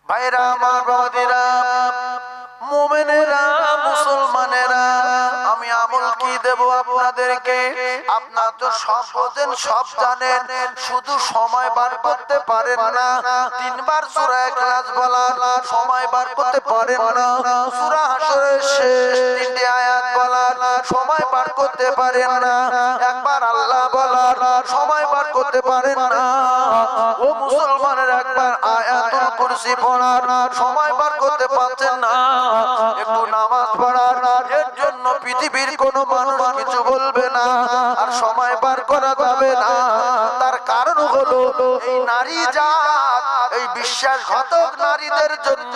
ভাইরা আমার, বাবাজিরা, মুমিনেরা, মুসলমানেরা, আমি আমল কি দেব আপনাদেরকে? আপনারা তো সব বোঝেন, সব জানেন, শুধু সময় বার করতে পারেন না। তিনবার সূরা ইখলাস বলার সময় বার করতে পারেন না। সূরা হাশরের শেষ তিনটি আয়াত বলার সময় বার করতে পারেন না। একবার আল্লাহ বলার সময় বার করতে পারেন না। ও মুসলমানের, একবার আয়াতুল কুরসি পড়ার সময় বার করতে পারছেন না। একটু নামাজ পড়ার, এর জন্য পৃথিবীর কোনো মানুষ কিছু বলবে না, আর সময় বার করা যাবে না। তার কারণ হলো এই নারী জাত, এই বিশ্বাসঘাতক নারীদের জন্য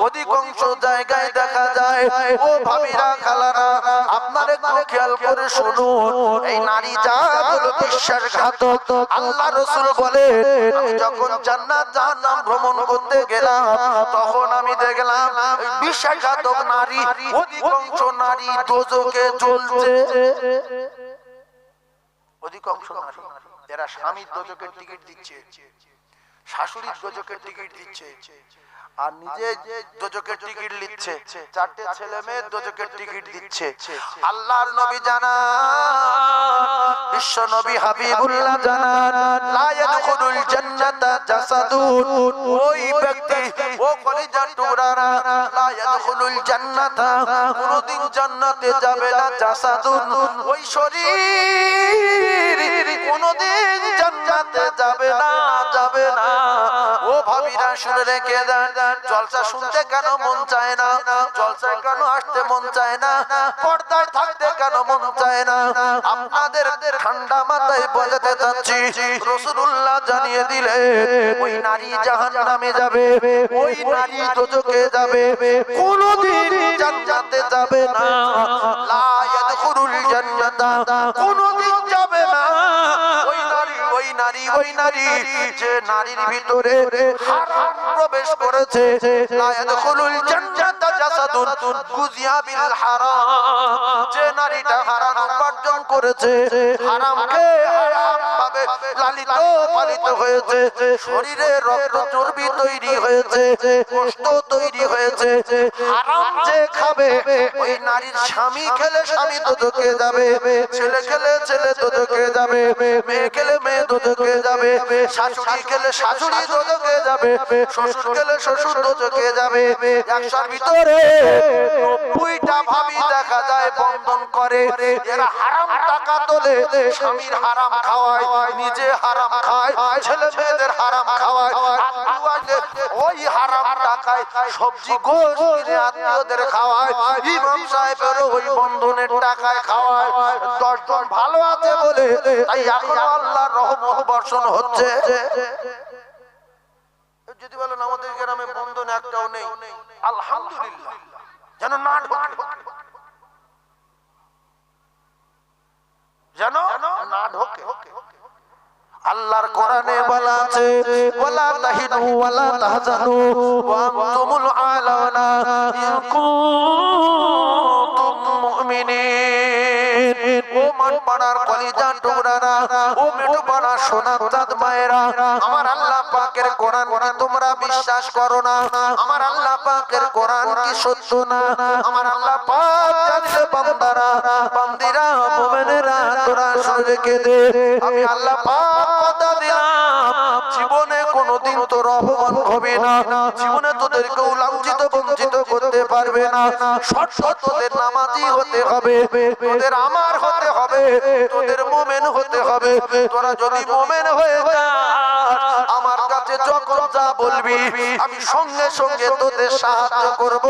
অধিকাংশ জায়গায় দেখা যায়। ও ভাবিরা, খালারা, আপনারা একটু খেয়াল করে শুনুন, এই নারী জাত হলো বিশ্বাসঘাতক। আল্লাহ রাসূল বলে, আমি যখন জান্নাত জাহান্নাম ভ্রমণ করতে গেলাম, তখন আমি দেখলাম এই বিশ্বাসঘাতক নারী, অধিকাংশ নারী দোজখে জ্বলছে। অধিকাংশ নারী যারা স্বামীর দোজখের টিকিট দিচ্ছে, শাশুড়ির দোজখের টিকিট দিচ্ছে, আর নিজে দোজখের টিকিট নিচ্ছে, চারটে ছেলে মেয়ের দোজখের টিকিট দিচ্ছে। আল্লাহর নবী জানান, বিশ্ব নবী হাবিবুল্লাহ জানান, লা ইয়াদখুলুল জান্নাতা জাসাদুন, ওই ব্যক্তি, ও কলিজার টুকরারা, লা ইয়াদখুলুল জান্নাতা, কোনদিন জান্নাতে যাবে না, জাসাদুন, ওই শরীর কোনদিন জান্নাতে যাবে না, যাবে না। ও ভাবিরা, শুনে রেখে দেন, জলসা শুনতে কেন মন চায় না? জলসায় কেন আসতে মন চায় না? পর্দায় থাকতে কেন মন চায় না? আপনাদের ঠান্ডা মাথায় বোঝাতে চাচ্ছি, রাসূলুল্লাহ জানিয়ে দিলে ওই নারী জাহান্নামে যাবে, ওই নারী দোজখে যাবে, কোনদিন জান্নাতে যাবে না। লা ইয়াদখুলুল জান্নাতা, কোনদিন যাবে না। ওই নারী যে নারীর ভিতরে হারাম প্রবেশ করেছে, লা ইয়াদখুলুল জান্নাতা জাসাদুন গুযিয়া বিল হারাম, যে নারীটা হারাম উপার্জন করেছে, হারাম খেয়ে হারাম ভাবে লালিত পালিত হয়েছে, শরীরে রক্ত চর্বি তৈরি হয়েছে, কষ্ট তৈরি হয়েছে, হারাম যে খাবে, ওই নারীর স্বামী খেলে স্বামী দোজখে যাবে, ছেলে খেলে ছেলে দোজখে যাবে, মেয়ে খেলে মেয়ে দোজখে যাবে, শাশুড়ি খেলে শাশুড়ি দোজখে যাবে, শ্বশুর খেলে শ্বশুর দোজখে যাবে। একশোর ভিতরে 90টা ভাবি দেখা যায় বন্ধন করে, এরা হারাম টাকা তোলে, স্বামীর হারাম খাওয়ায়, নিজে হারাম খায়, ছেলে মেয়েদের হারাম খাওয়ায়, ওই হারাম টাকায় সবজি গোশ কিনে আত্মীয়দের খাওয়ায়, ইমাম সাহেবের ওই বন্ধনের টাকায় খাওয়ায়। 10 জন ভালো আছে বলে তাই এখন আল্লাহর রহমত বর্ষণ হচ্ছে। যদি বলেন আমাদের গ্রামে বন্ধন একটাও নেই, আলহামদুলিল্লাহ, যেন না ঢোকে, যেন না ঢোকে। আল্লাহর কোরআনে বলা আছে, ওয়ালা তাহিনু ওয়ালা তাহজানু ওয়া আনতুমুল আলাউনা ইন কুনতুম মুমিনিন। ও মন পাড়ার কলিজার টুকরারা, ও মেটু পাড়ার সোনার চাঁদ মায়েরা, আমার আল্লাহ পাকের কোরআন কি তোমরা বিশ্বাস করো না? আমার আল্লাহ পাকের কোরআন কি সত্য না? আমার আল্লাহ পাক জানলে বান্দারা, বান্দিরা, মুমিনেরা, তোরা শুনে রেখে দে, আমি আল্লাহ পাক কথা দিলাম, জীবনে কোনোদিন তোর অপমান হবে না, জীবনে তোদেরকেও লাঞ্ছিত বঞ্চিত করতে পারবে না। সৎ তোদের নামাজি হতে হবে, তোদের আমার হতে হবে, তোদের মুমিন হতে হবে। তোরা যদি মুমিন হয়ে যাস, আমার কাছে যখন যা বলবি আমি সঙ্গে সঙ্গে তোদের সাহায্য করব।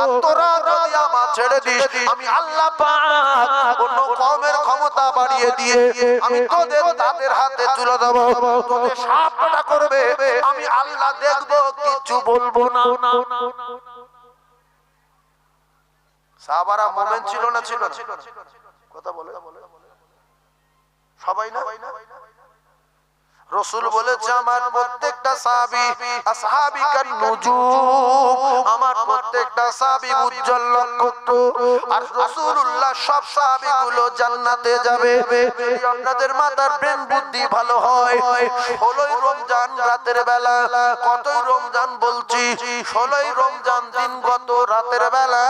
আর তোরা যদি আমার ছেড়ে দিস, আমি আল্লাহ পাক অন্য কওমের ক্ষমতা বাড়িয়ে দিয়ে আমি তোদের তাদের হাতে তুলে দেব। তোদের সাহায্যটা করবে, আমি আল্লাহ দেখব, কিছু বলবো না। সাহাবারা মুমিন ছিল না? ছিল না? কথা বলে সবাই না? রাসূল বলেছে আমার প্রত্যেকটা সাহাবী আসহাবি কান নুজুম, আমার প্রত্যেকটা সাহাবী উজ্জ্বল নক্ষত্র। আর রাসূলুল্লাহ সব সাহাবীগুলো জান্নাতে যাবে। আপনাদের মাথার ব্রেন বুদ্ধি ভালো হয়। 16ই রমজান রাতের বেলা, কতই রমজান বলছি, 16ই রমজান দিন গত রাতের বেলা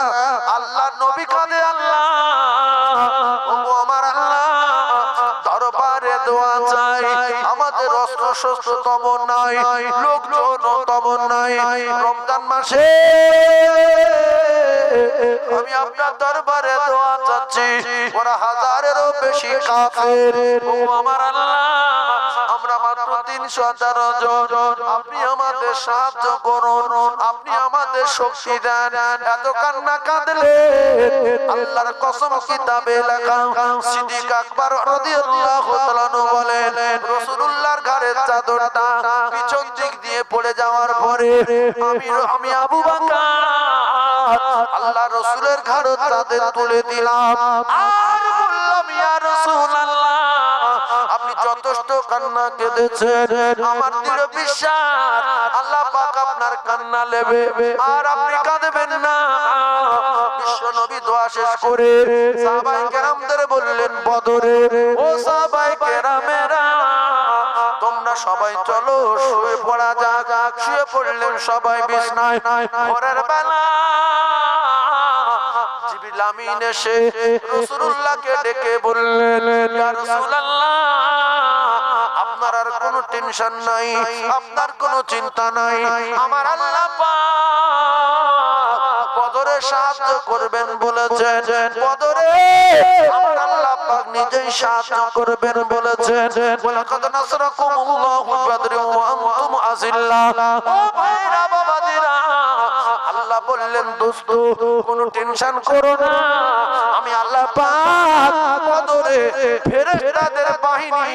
আল্লাহ নবী কাঁদে, আল্লাহ ওগো আমার আল্লাহ দরবারে দোয়া চাই, আমাদের অস্ত্র শস্ত্র তেমন নাই, লোকজন তেমন নাই, রমজান মাসে আমি আপনার দরবারে দোয়া চাচ্ছি, ওরা হাজারেরও বেশি কাফের, ওগো আমার আল্লাহ আমরা মাত্র 311 জন, আপনি আমাদের সাহায্য করুন, আপনি আমাদের শক্তি দেন। এত কান্না কাঁদলে আল্লাহর কসম কিতাবে লেখা সিদ্দিক আকবর রাদিয়াল্লাহু তাআলা বলেন রাসূলুল্লাহর ঘাড়ের চাদরটা পিছন দিক দিয়ে পড়ে যাওয়ার পরে আমি আবু বকর আল্লাহ রাসূলের ঘাড়ে তাদের তুলে দিলাম আর বললাম ইয়া রাসূলুল্লাহ আপনি যথেষ্ট কান্না কেঁদেছেন, আমার দৃঢ় বিশ্বাস আল্লাহ পাক আপনার কান্না নেবে আর আপনি কাঁদবেন না। বিশ্ব নবী দোয়া শেষ করে সাহাবায়ে কেরামদের বললেন বদরে ও সাহাবায়ে কেরামেরা তোমরা সবাই চলো শুয়ে পড়া যাক। শুয়ে পড়লেন সবাই বিছানায়। ভোরের বেলা জিবরিল আমিন এসে রাসূলুল্লাহকে ডেকে বললেন ইয়া রাসূলুল্লাহ আপনার আর কোনো টেনশন নাই, আপনার কোনো চিন্তা নাই, আমার আল্লাহ পাক বদরে সাহায্য করবেন বলেছেন, বদরে আমার আল্লাহ পাক নিজেই সাহায্য করবেন বলেছেন। ওয়ালাকাদ নাসরাকুমুল্লাহু বিবদরিন ওয়া আনতুম আযিল্লা। ও ভাইরা বাবাজিরা আল্লাহ বললেন দোস্ত কোনো টেনশন করো না, আমি আল্লাহ পাক বদরে ফেরেশতাদের বাহিনী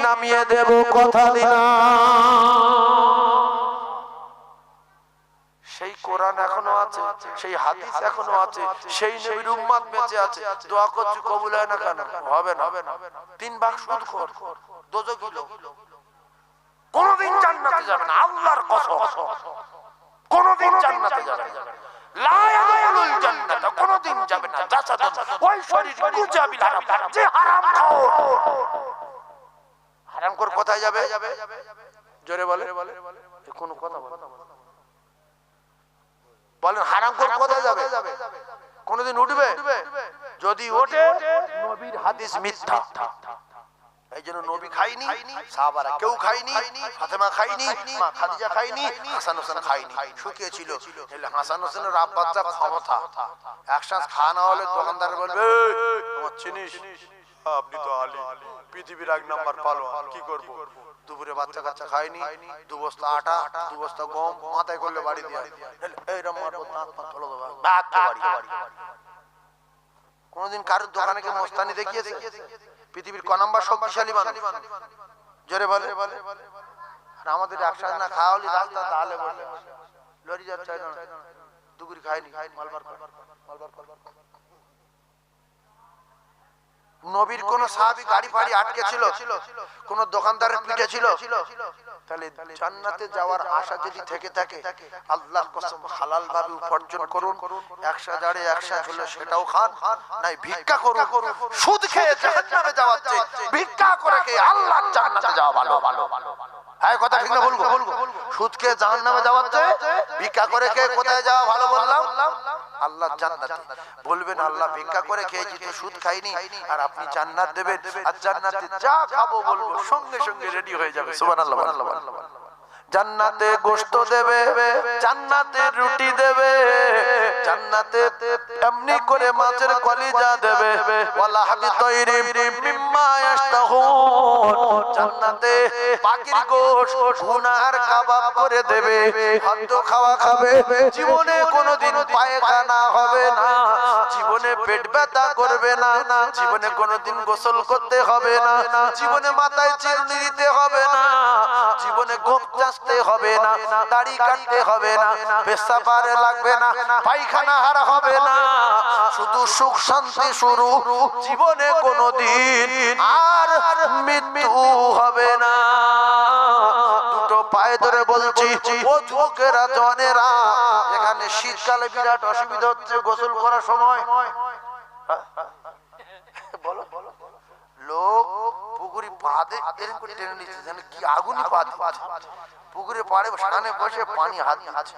নামিয়ে দেব, কথা দিলাম। সেই কোরআন এখনো আছে, সেই হাদিস এখনো আছে, সেই নবীর উম্মত বেঁচে আছে। দোয়া করছি কবুল হয় না কেন? হবে না। 3 ভাগ সুদখোর, দোজখী লোক, কোনদিন জান্নাতে যাবে না, আল্লাহর কসম কোনদিন জান্নাতে যাবে না, লা ইয়াদখুলুল জান্নাত, কোনদিন যাবে না। জাসাদুন ওই শরীর গুজাবিল হারাম, যে হারাম খাও। হারাম করে কোথায় যাবে? জোরে বলে, কোন কথা বলে বলেন, হারাম করে কোথায় যাবে? কোনদিন উঠবে? যদি ওঠে নবীর হাদিস মিথ্যা। এই জন্য নবী খায়নি, সাহাবারা কেউ খায়নি, ফাতেমা খায়নি, মা খাদিজা খায়নি, হাসান হোসেন খায়নি, শুকিয়ে ছিল। হাসান হোসেনের রাব বাচ্চা ক্ষমতা, একসাথে খাওয়া হলে দোকানদার বলবে তোমার চিনিস, আপনি তো আলী, পৃথিবীর 1 নাম্বার পালোয়ান, কি করব? দুপুরে বাচ্চা কাচ্চা খায়নি, 2 বস্তা আটা, 2 বস্তা গম মাথায় করলে বাড়ি দিয়ে এইরকম মারবো, দাঁত পা তোলো দেবো, বাদ তো বাড়ি। কোনদিন কারোর দোকানে কি মস্তানি দেখিয়েছে? পৃথিবীর ক নাম্বার শক্তিশালী মানুষ? জোরে বলে। আর আমাদের একসাথে না খাওয়া হলে রাস্তা দালে বলে লরি যাচ্ছে না, দুপুরে খায়নি, মালবার নবীর কোন সাহাবী গাড়ি ফাড়ি আটকে ছিল, কোন দোকানদারের পিঠে ছিল, তাহলে জান্নাতে যাওয়ার আশা যদি থেকে থাকে আল্লাহর কসম হালাল ভাবে উপার্জন করুন, 1,000 1,000 হলে সেটাও খান, নাই ভিক্ষা করুন। সুদ খেয়ে জাহান্নামে যাওয়ার চেয়ে ভিক্ষা করে খেয়ে আল্লাহর জান্নাতে যাওয়া ভালো। হ্যাঁ কথা ঠিক না বলবো? সুদ খেয়ে জাহান্নামে যাওয়ার চেয়ে ভিক্ষা করে খেয়ে কোথায় যাওয়া ভালো বললাম? আল্লাহর জান্নাতে। বলবেন আল্লাহ ভিক্ষা করে খেয়েছি তো সুদ খাইনি, আর আপনি জান্নাত দেবেন, আর জান্নাতে যা খাবো বলবো সঙ্গে সঙ্গে রেডি হয়ে যাবে। সুবহানাল্লাহ। জান্নাতে গোশত দেবে, জান্নাতে রুটি দেবে, জান্নাতে এমনি করে মাছের কলিজা দেবে, ওয়ালা হাবি তৈরি মিম্মা ইয়াশতাহুন, জান্নাতে পাখির গোশত ভুনার কাবাব করে দেবে, খাদ্য খাওয়া খাবে, জীবনে কোনোদিন পায়খানা হবে না, জীবনে পেট ব্যথা করবে না, জীবনে কোনোদিন গোসল করতে হবে না, জীবনে মাথায় চিরুনি দিতে হবে না, জীবনে গোপ চাষতে হবে না, দাড়ি কাটতে হবে না, পেশাব আর লাগবে না, পায়খানা হারা হবে না, শুধু সুখ শান্তি শুরু, জীবনে কোনোদিন আর মৃত্যু হবে না। পায়ে ধরে বলছি, ও যুবকেরা জনেরা, এখানে শীতকালে বিরাট অসুবিধা হচ্ছে গোসল করার সময়। বলো লোক পুকুরি পাদে এরকম করে টেনে নিচ্ছে, যেন কি আগুনই পা দিচ্ছে। পুকুরে পাড়ে সামনে বসে পানি হাত দিচ্ছে।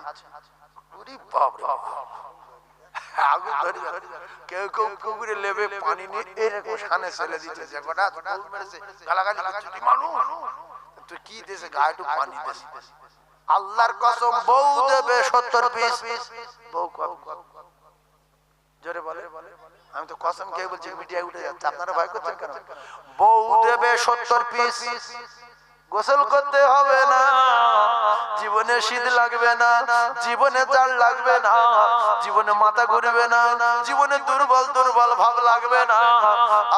আগুন ধরে কেউ কেউ পুকুরে লেবে পানি নিয়ে এরকম সামনে ছেলে দিচ্ছে, যে কটা গালাগালি করছে, মানুষ তুই কি দেশে গায়ে একটু পানি দেশ। আল্লাহর কসম, বউ দেবে 70 পিস। বউ জোরে বলে, আমি তো কসম খেয়ে বলছি, মিডিয়ায় উঠে যাচ্ছে, আপনারা ভয় করছেন কেন? বউ দেবে 70 পিস। গোসল করতে হবে না, জীবনে শীত লাগবে না, জীবনে জাড় লাগবে না, জীবনে মাথা ঘুরবে না, জীবনে দুর্বল দুর্বল ভাব লাগবে না।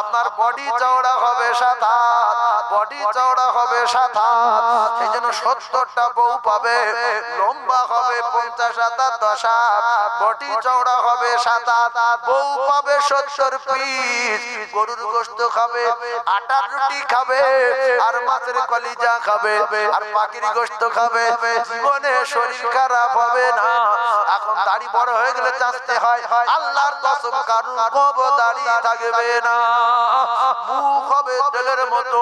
আপনার বডি চওড়া হবে 7 হাত, বডি চওড়া হবে 7 হাত। সেই জন্য 70টা বউ পাবে। লম্বা হবে 50 হাত 10 হাত, বডি চওড়া হবে 7 হাত, বউ পাবে 70 পিস। গরুর গোশত খাবে, আটার রুটি খাবে, আর মাছের কলিজা খাবে, আর পাখির গোশত খাবে। জীবনে শরীর খারাপ হবে না। এখন দাড়ি বড় হয়ে গেলে চাচতে হয়, আল্লাহর কসম কারুর গোব দাড়ি থাকবে না। মুখ হবে তেলের মতো,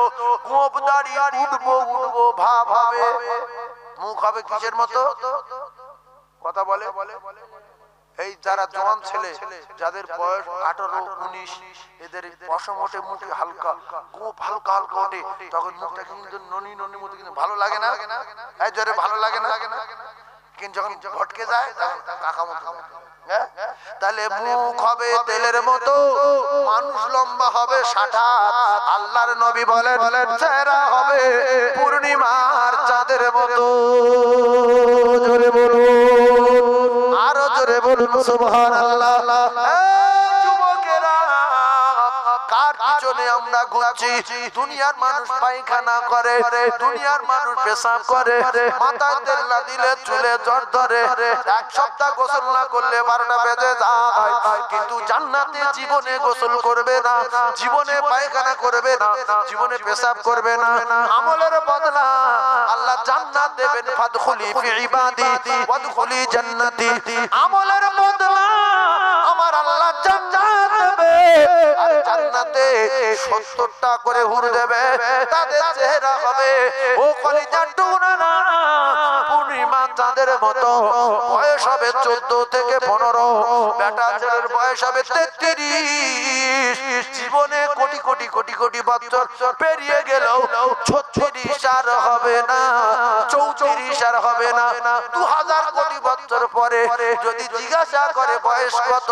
গোব দাড়ি উঠবো উঠবো ভাব হবে। মুখ হবে কিসের মতো? কথা বলে এই যারা জওয়ান ছেলে, যাদের বয়স 18 19, এদের পশম ওঠে, মুখে হালকা গোপ হালকা হালকা ওঠে, তখন মুখটা কিন্তু ননি ননি মতো, কিন্তু ভালো লাগে না। এই জোরে ভালো লাগে না, কিন্তু যখন ভটকে যায় তখন কাকা মতো। তাহলে মুখ হবে তেলের মতো, মানুষ লম্বা হবে 60 হাত। আল্লাহর নবী বলেন, চেহারা হবে পূর্ণিমার চাঁদের মতো। জোরে বলুন, আরো জোরে বলুন সুবহানাল্লাহ। যুবকেরা, কার পিছনে আমরা ঘুরছি? দুনিয়ার মানুষ পায়খানা করে, দুনিয়ার মানুষ পেশাব করে, মাথায় তেল না দিলে চুলে জ্বর ধরে, 1 সপ্তাহ গোসল না করলে 12টা বেজে যায়। কিন্তু জান্নাতে জীবনে গোসল করবে না, জীবনে পায়খানা করবে না, জীবনে পেশাব করবে না। আমলের বদলা আল্লাহ জান্নাত দেবেন। ফাদখুলি ফি ইবাদি ওয়াদখুলি জান্নাতি। আমলের বদলা আমার আল্লাহ জান্নাত দেবে, আর জান্নাতে 70টা করে হুর দেবে। তাদের চেহারা হবে ও কলিজার টুকরা না, পূর্ণিমা চাঁদের মতো। বয়স হবে 14 থেকে 15, বেটা ছেলের বয়স হবে 33। জীবনে কোটি কোটি কোটি কোটি বছর পেরিয়ে গেল, 36 আর হবে না, 34 আর হবে না। 2000 কোটি বছর পরে যদি জিজ্ঞাসা করে বয়স কত,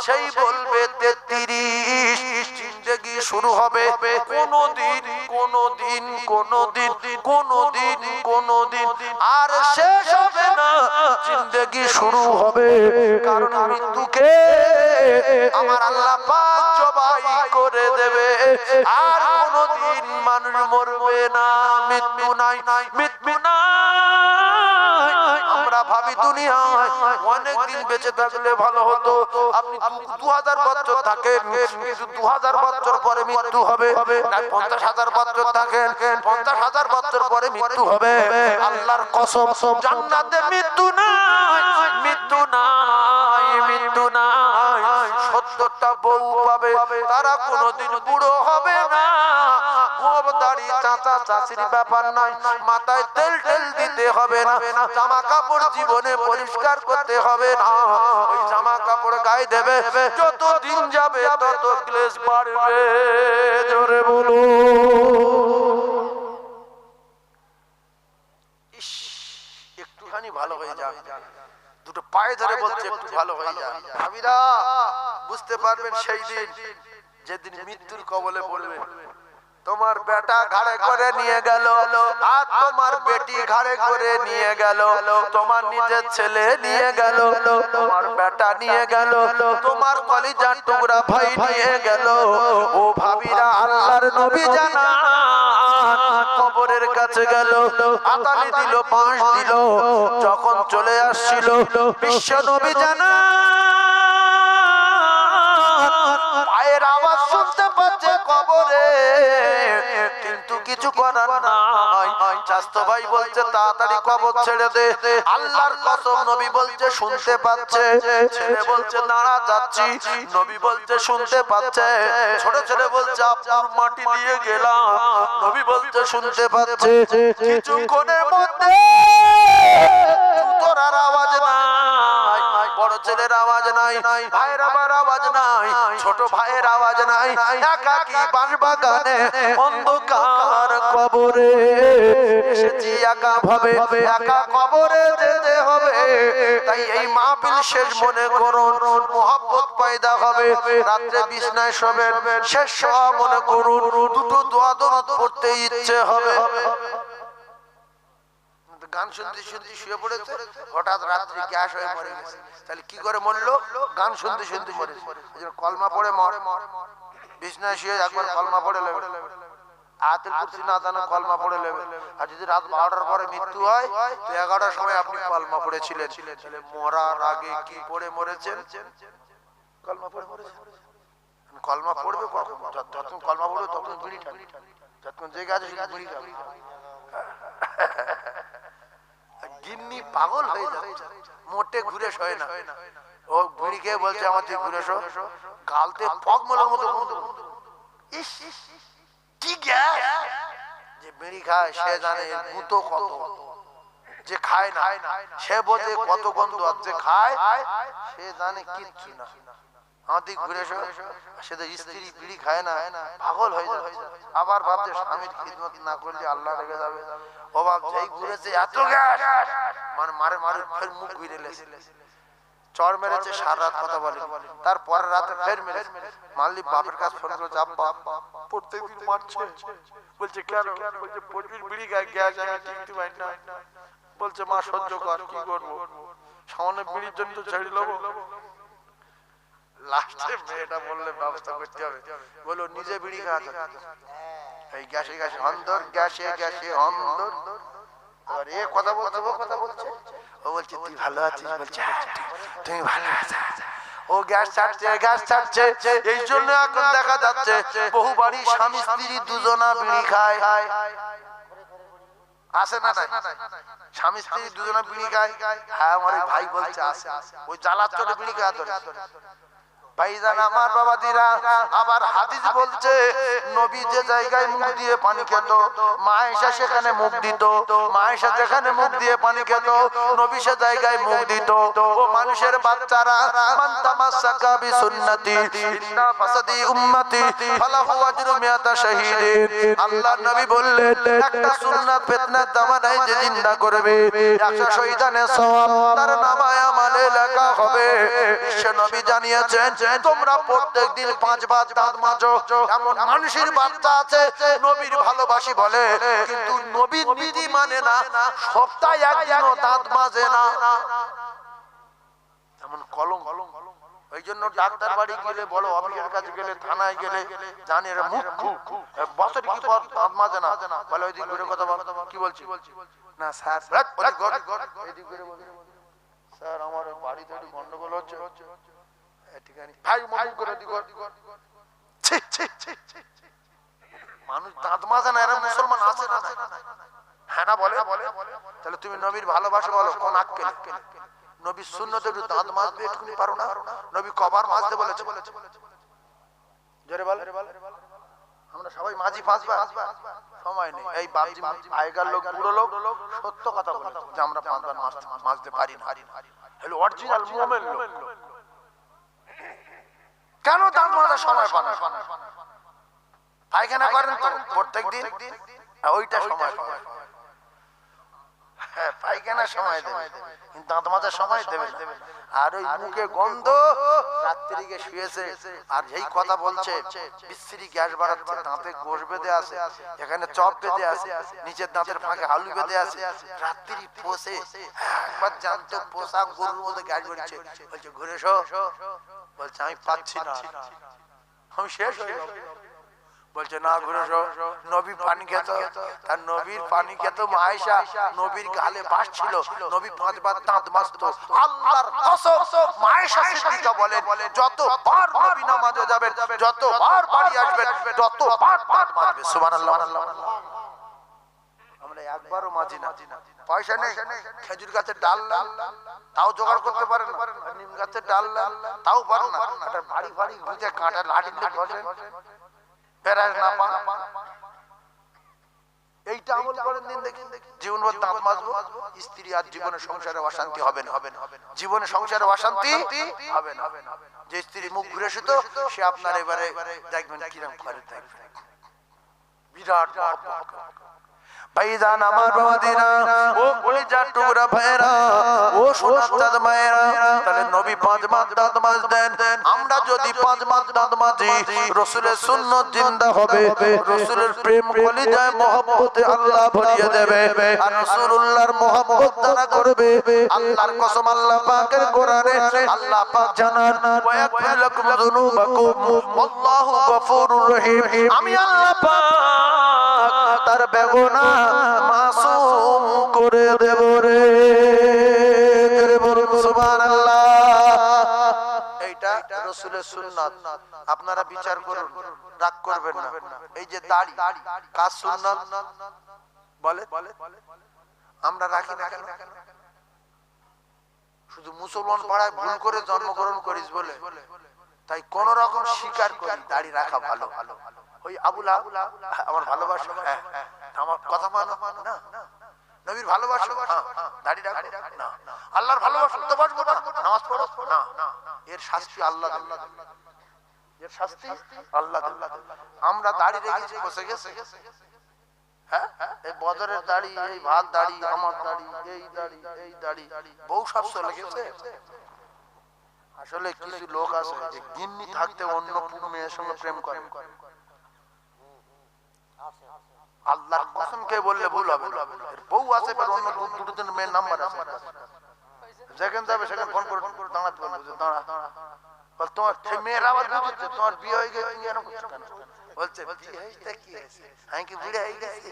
সেই বলবে 33। জিন্দেগি শুরু হবে কোনদিন কোনদিন কোনদিন কোনদিন কোনদিন, আর শেষ হবে না। জিন্দেগি শুরু হবে, কারণ মৃত্যুকে আমার আল্লাহ পাক জবাই করে দেবে। আর কোনদিন মানুষ মরবে না, মৃত্যু নাই, মৃত্যু নাই। আমরা ভাবি দুনিয়ায় অনেক দিন বেঁচে থাকলে ভালো হতো। আপনি 2000 বছর থাকেন, কিন্তু 2000 বছর পরে মৃত্যু হবে। 50,000 বছর থাকেন, 50,000 বছর পরে মৃত্যু হবে। আল্লাহর কসম, জান্নাতে মৃত্যু নাই, মৃত্যু নাই, মৃত্যু নাই। 70টা বউ পাবে, তারা কোনোদিন বুড়ো হবে না। গোব দাড়ি চাচা চাচির ব্যাপার নয়, মাথায় তেল টেল দিতে হবে না, জামা কাপড় জীবনে পরিষ্কার করতে হবে না। ওই জামা কাপড় গায়ে দেবে, যত দিন যাবে তত ক্লেশ বাড়বে। জোরে বলো, ইস একটুখানি ভালো হয়ে যাবে। দুটো পায়ে ধরে বলছে একটু ভালো হয়ে যাবে। ভাবিরা বুঝতে পারবেন সেই দিন, যেদিন মৃত্যুর কবলে পড়বে। তোমার বেটা ঘাড়ে করে নিয়ে গেল, আর তোমার বেটি ঘাড়ে করে নিয়ে গেল, তোমার নিজের ছেলে নিয়ে গেল, তোমার বেটা নিয়ে গেল, তোমার কলিজার টুকরা ভাই নিয়ে গেল। ও ভাবিরা, আল্লাহর নবী জানা কবরের কাছে গেল, আতালি দিল, বাঁশ দিল। যখন চলে আসছিল, বিশ্ব নবী জানা পায়ের আওয়াজ শুনতে পাচ্ছে, কবরে, কিন্তু কিছু করার নাই। চাচতো ভাই বলছে তাড়াতাড়ি কবর ছেড়ে দে। আল্লাহর কসম, নবী বলছে শুনতে পাচ্ছে। ছেলে বলছে দাঁড়া যাচ্ছি। নবী বলছে শুনতে পাচ্ছে। ছোট ছেলে বলছে আপনার মাটি দিয়ে গেলাম। নবী বলছে শুনতে পাচ্ছে। কিছুক্ষণের মধ্যে জুতোর আওয়াজ নাই, বড় ছেলের আওয়াজ নাই, ভাইয়ের আমার আওয়াজ নাই, ছোট ভাইয়ের আওয়াজ নাই। একাকী বাঁশবাগানে অন্ধকার কবরে এসেছি, একা ভাবে একা কবরে যেতে হবে। তাই এই মাহফিল শেষ মনে করুন, মোহাব্বত পয়দা হবে। রাত্রে বিছনায় শোবেন, শেষ সব মনে করুন, দুটো দোয়া দরুদ পড়তে ইচ্ছে হবে। গান শুনতে শুনতে শুয়ে পড়েছে, হঠাৎ রাত্রি গ্যাস হয়ে মরে গেছে। তাহলে কি করে মরলো? গান শুনতে শুনতে মরেছে। কলমা পড়ে মরে, বিছনায় শুয়ে একবার কলমা পড়ে লেবে, আয়াতুল কুরসি না জানা কলমা পড়ে লেবে। আর যদি রাত 12টার পরে মৃত্যু হয় তো 11টার সময় আপনি কলমা পড়েছিলেন, তাহলে মরার আগে কি পড়ে মরেছেন? কলমা পড়ে মরেছেন। কলমা পড়বে কখন? যতক্ষণ কলমা পড়বে ততক্ষণ বিড়ি খাবে, যতক্ষণ জেগে আছে শুধু বিড়ি খাবে। গিন্নি পাগল হয়ে যাচ্ছে, মোটে ঘুরে শোয় না। ও বিড়ি খেয়ে বলছে আমার তুই ঘুরে শো, গালতে পগমলের মতো। ইস কি গ্যাস! যে বিড়ি খায় সে জানে গুঁতো কত, যে খায় না সে বোঝে কত গন্ধ। আর যে খায় সে জানে কিচ্ছু না। আমাদের ঘুরে শো, সে তো স্ত্রী বিড়ি খায় না, পাগল হয়ে যায়। আবার ভাবছে স্বামীর খিদমত না করলে আল্লাহ রেগে যাবে। ও বাপ যেই ঘুরেছে এত গ্যাস, মানে মারে মারে ফের মুখ ঘুরে লেছে, চর মেরেছে, সারা রাত কথা বলে। তারপর রাতে ফের মেরেছে। মাল্লি বাপের কাছে ফোন করে, যাব বাপ প্রত্যেকদিন মারছে। বলছে কেন? বলছে প্রচুর বিড়ি খায়, গ্যাস আমি টিকতে পারি না। বলছে মা সহ্য কর, কি করবো, সামনে বিড়ির জন্য তো ছেড়ে নেবো। লাস্টে মেয়েটা বললে ব্যবস্থা করতে হবে, বলো নিজে বিড়ি খাওয়া, এই গ্যাসে গ্যাসে অন্দর, গ্যাসে গ্যাসে অন্দর। আর এ কথা বলছে, ও কথা বলছে, ও বলছে তুই ভালো আছিস? বলছে তুমি ভালো আছো। ও গ্যাস ছাড়ছে, গ্যাস ছাড়ছে। এই জন্য এখন দেখা যাচ্ছে বহু বাড়ি স্বামী স্ত্রী দুজনা বিড়ি খায়। আসে না? স্বামী স্ত্রী দুজনা বিড়ি খায়। হ্যাঁ আমার ভাই বলছে আসে। ওই জ্বালার চোটে বিড়ি খাওয়া ধরে। ভাইজান আমার বাবাদিরা, আবার হাদিস বলছে নবী যে জায়গায় মুখ দিয়ে পানি খেত, মা আয়েশা সেখানে মুখ দিত। মা আয়েশা যেখানে মুখ দিয়ে পানি খেত, নবী সে জায়গায় মুখ দিত। ও মানুষের বাচ্চারা, মান তামাসসাকা বিসুন্নতি ইন্না ফাসাদি উম্মতি ফালাহু আজরু মিয়াতা শাহীদিন। আল্লাহর নবী বললেন একটা সুন্নাত ফিতনাত জামানায় যে জিন্দা করবে 100 শহীদানের সওয়াব তার নামায় আমলে লেখা হবে। বিশ্ব নবী জানিয়েছেন তোমরা প্রত্যেকদিন 5 বার দাঁত মাজো। এমন মানুষের বাচ্চা আছে নবীর ভালোবাসি বলে, কিন্তু নবীর বিধি মানে না, সপ্তাহে একদিনও দাঁত মাজে না। এমন কলম। ওই জন্য ডাক্তার বাড়ি গেলে বলো, অফিসের কাছে গেলে, থানায় গেলে জানি এরা মুখ্যু বছর কি পর দাঁত মাজে না, বলে ওই দিক ঘুরে কথা বল। কি বলছি না স্যার, স্যার আমার বাড়িতে একটু গন্ডগোল হচ্ছে, মানুষ দাঁত মাজে না, এরা মুসলমান আছে না? হ্যাঁ না বলে? তাহলে তুমি নবীর ভালোবাসা বলো কোন আক্কেলে? নবীর সুন্নতে একটু দাঁত মাজবে, একটুখানি পারো না? নবী কবার মাজতে বলেছে? জোরে বল। আমরা সবাই মাঝি ফাঁসবা, সময় নেই। এই বাপজি আগেকার লোক, বুড়ো লোক সত্য কথা বলে যে আমরা 5 বার মাজতে পারি না। হলো অরিজিনাল মুমিন লোক। কেন দাঁত মাজার সময় পান? পায়খানা করেন তো প্রত্যেকদিন, ওইটা সময় পায়। হ্যাঁ পায়খানার সময় দেবে, কিন্তু দাঁত মাজার সময় দেবে না। আর ওই মুখে গন্ধ, রাত্রি গিয়ে শুয়েছে আর এই কথা বলছে, বিশ্রী গ্যাস বাড়াচ্ছে, দাঁতে গোশ বেঁধে আছে, এখানে চপ বেঁধে আছে, নিচের দাঁতের ফাঁকে হালু বেঁধে আছে, রাত্রি পোষে একবার জানতো পোষা গরুর মতো গ্যাস বেরোচ্ছে। বলছে ঘুরে এসো, বলছে আমি পাচ্ছি না, আমি শেষ হয়ে গেল। বলছে না ঘুরে নবী পানি খেত, আর নবীর পানি খেত মায়েশা, নবীর গালে বাস ছিল, নবী 5 বার দাঁত মাজত। আল্লাহর কসম মায়েশা সিদ্দিকা বলেন যতবার নবী নামাজে যাবেন, যতবার বাড়ি আসবেন, ততবার দাঁত মাজবে। সুবহানাল্লাহ। আমরা একবারও মাজি না। পয়সা নেই, খেজুর গাছের ডাল তাও জোগাড় করতে পারে না, নিম গাছের ডাল তাও পারে না, একটা ভারী ভারী গুজে কাঁটা লাঠি দিয়ে বসেন ফেরার না পান। এইটা আমল করেন দিন দেখি, জীবনভর দাঁত মাজবো, স্ত্রী আর জীবনে সংসারে অশান্তি হবে না, জীবনে সংসারে অশান্তি হবে না। যে স্ত্রী মুখ ঘুরে শুতো সে আপনার এবারে দেখবেন কিরম করে, দেখবেন বিরাট মহব্বত। ভাইজান আমার বাবাদিরা, ও কলিজার টুকরা ভাইরা, ও সোনার চাঁদ মায়েরা, তাহলে নবী 5 বার দাঁত মাজতেন। আমরা যদি 5 বার দাঁত মাজি, রাসূলের সুন্নাত জিন্দা হবে, রাসূলের প্রেম কলিজায় মহব্বতে আল্লাহ ভরিয়ে দেবে, আর রাসূলুল্লাহর মহব্বত তারা করবে। আল্লাহর কসম, আল্লাহ পাকের কোরআনে আল্লাহ পাক জানান, ওয়া ইয়াগফির লাকুম যুনুবাকুম ওয়াল্লাহু গফুরুর রহিম। আমি আল্লাহ পাক তার বেগুনাহ মাসুম করে দেব রে। বলুন সুবহানাল্লাহ। এইটা রাসূলের সুন্নাত, আপনারা বিচার করুন, রাগ করবেন না। এই যে দাড়ি কার সুন্নাত বলে? আমরা রাখি না কেন? শুধু মুসলমান পাড়ায় ভুল করে জন্মগ্রহণ করিস বলে তাই কোন রকম স্বীকার করি দাড়ি রাখা ভালো। ওই আবুল আমার ভালোবাসা, আমার কথা মানো না, নবীর ভালোবাসা দাড়ি রাখো না, আল্লাহর ভালোবাসা তো বাসবো না, নামাজ পড়ো না, এর শাস্তি আল্লাহ, এর শাস্তি আল্লাহ। আমরা দাড়ি রেখেছি বসে গেছে, হ্যাঁ এই বদরের দাড়ি, এই ভাত দাড়ি, আমার দাড়ি, এই দাড়ি বউ সব চলে গেছে। আসলে কিছু লোক আছে গিন্নি থাকতে অন্য মেয়ের সঙ্গে প্রেম করে। আল্লাহর কসম কে বললে ভুল হবে, বউ আছে পর অন্য দুটো মেয়ের নাম্বার আছে, যেখানে যাবে সেখানে ফোন করে দাঁড়াতে বলবে, দাঁড়া বল তোমার মেয়ের আবার বুঝছে তোমার বিয়ে হয়ে গেছে, তুমি এরকম করছো কেন? বলছে বিয়ে হয়েছে কি হয়েছে, আমি কি বুড়ে হয়ে গেছি?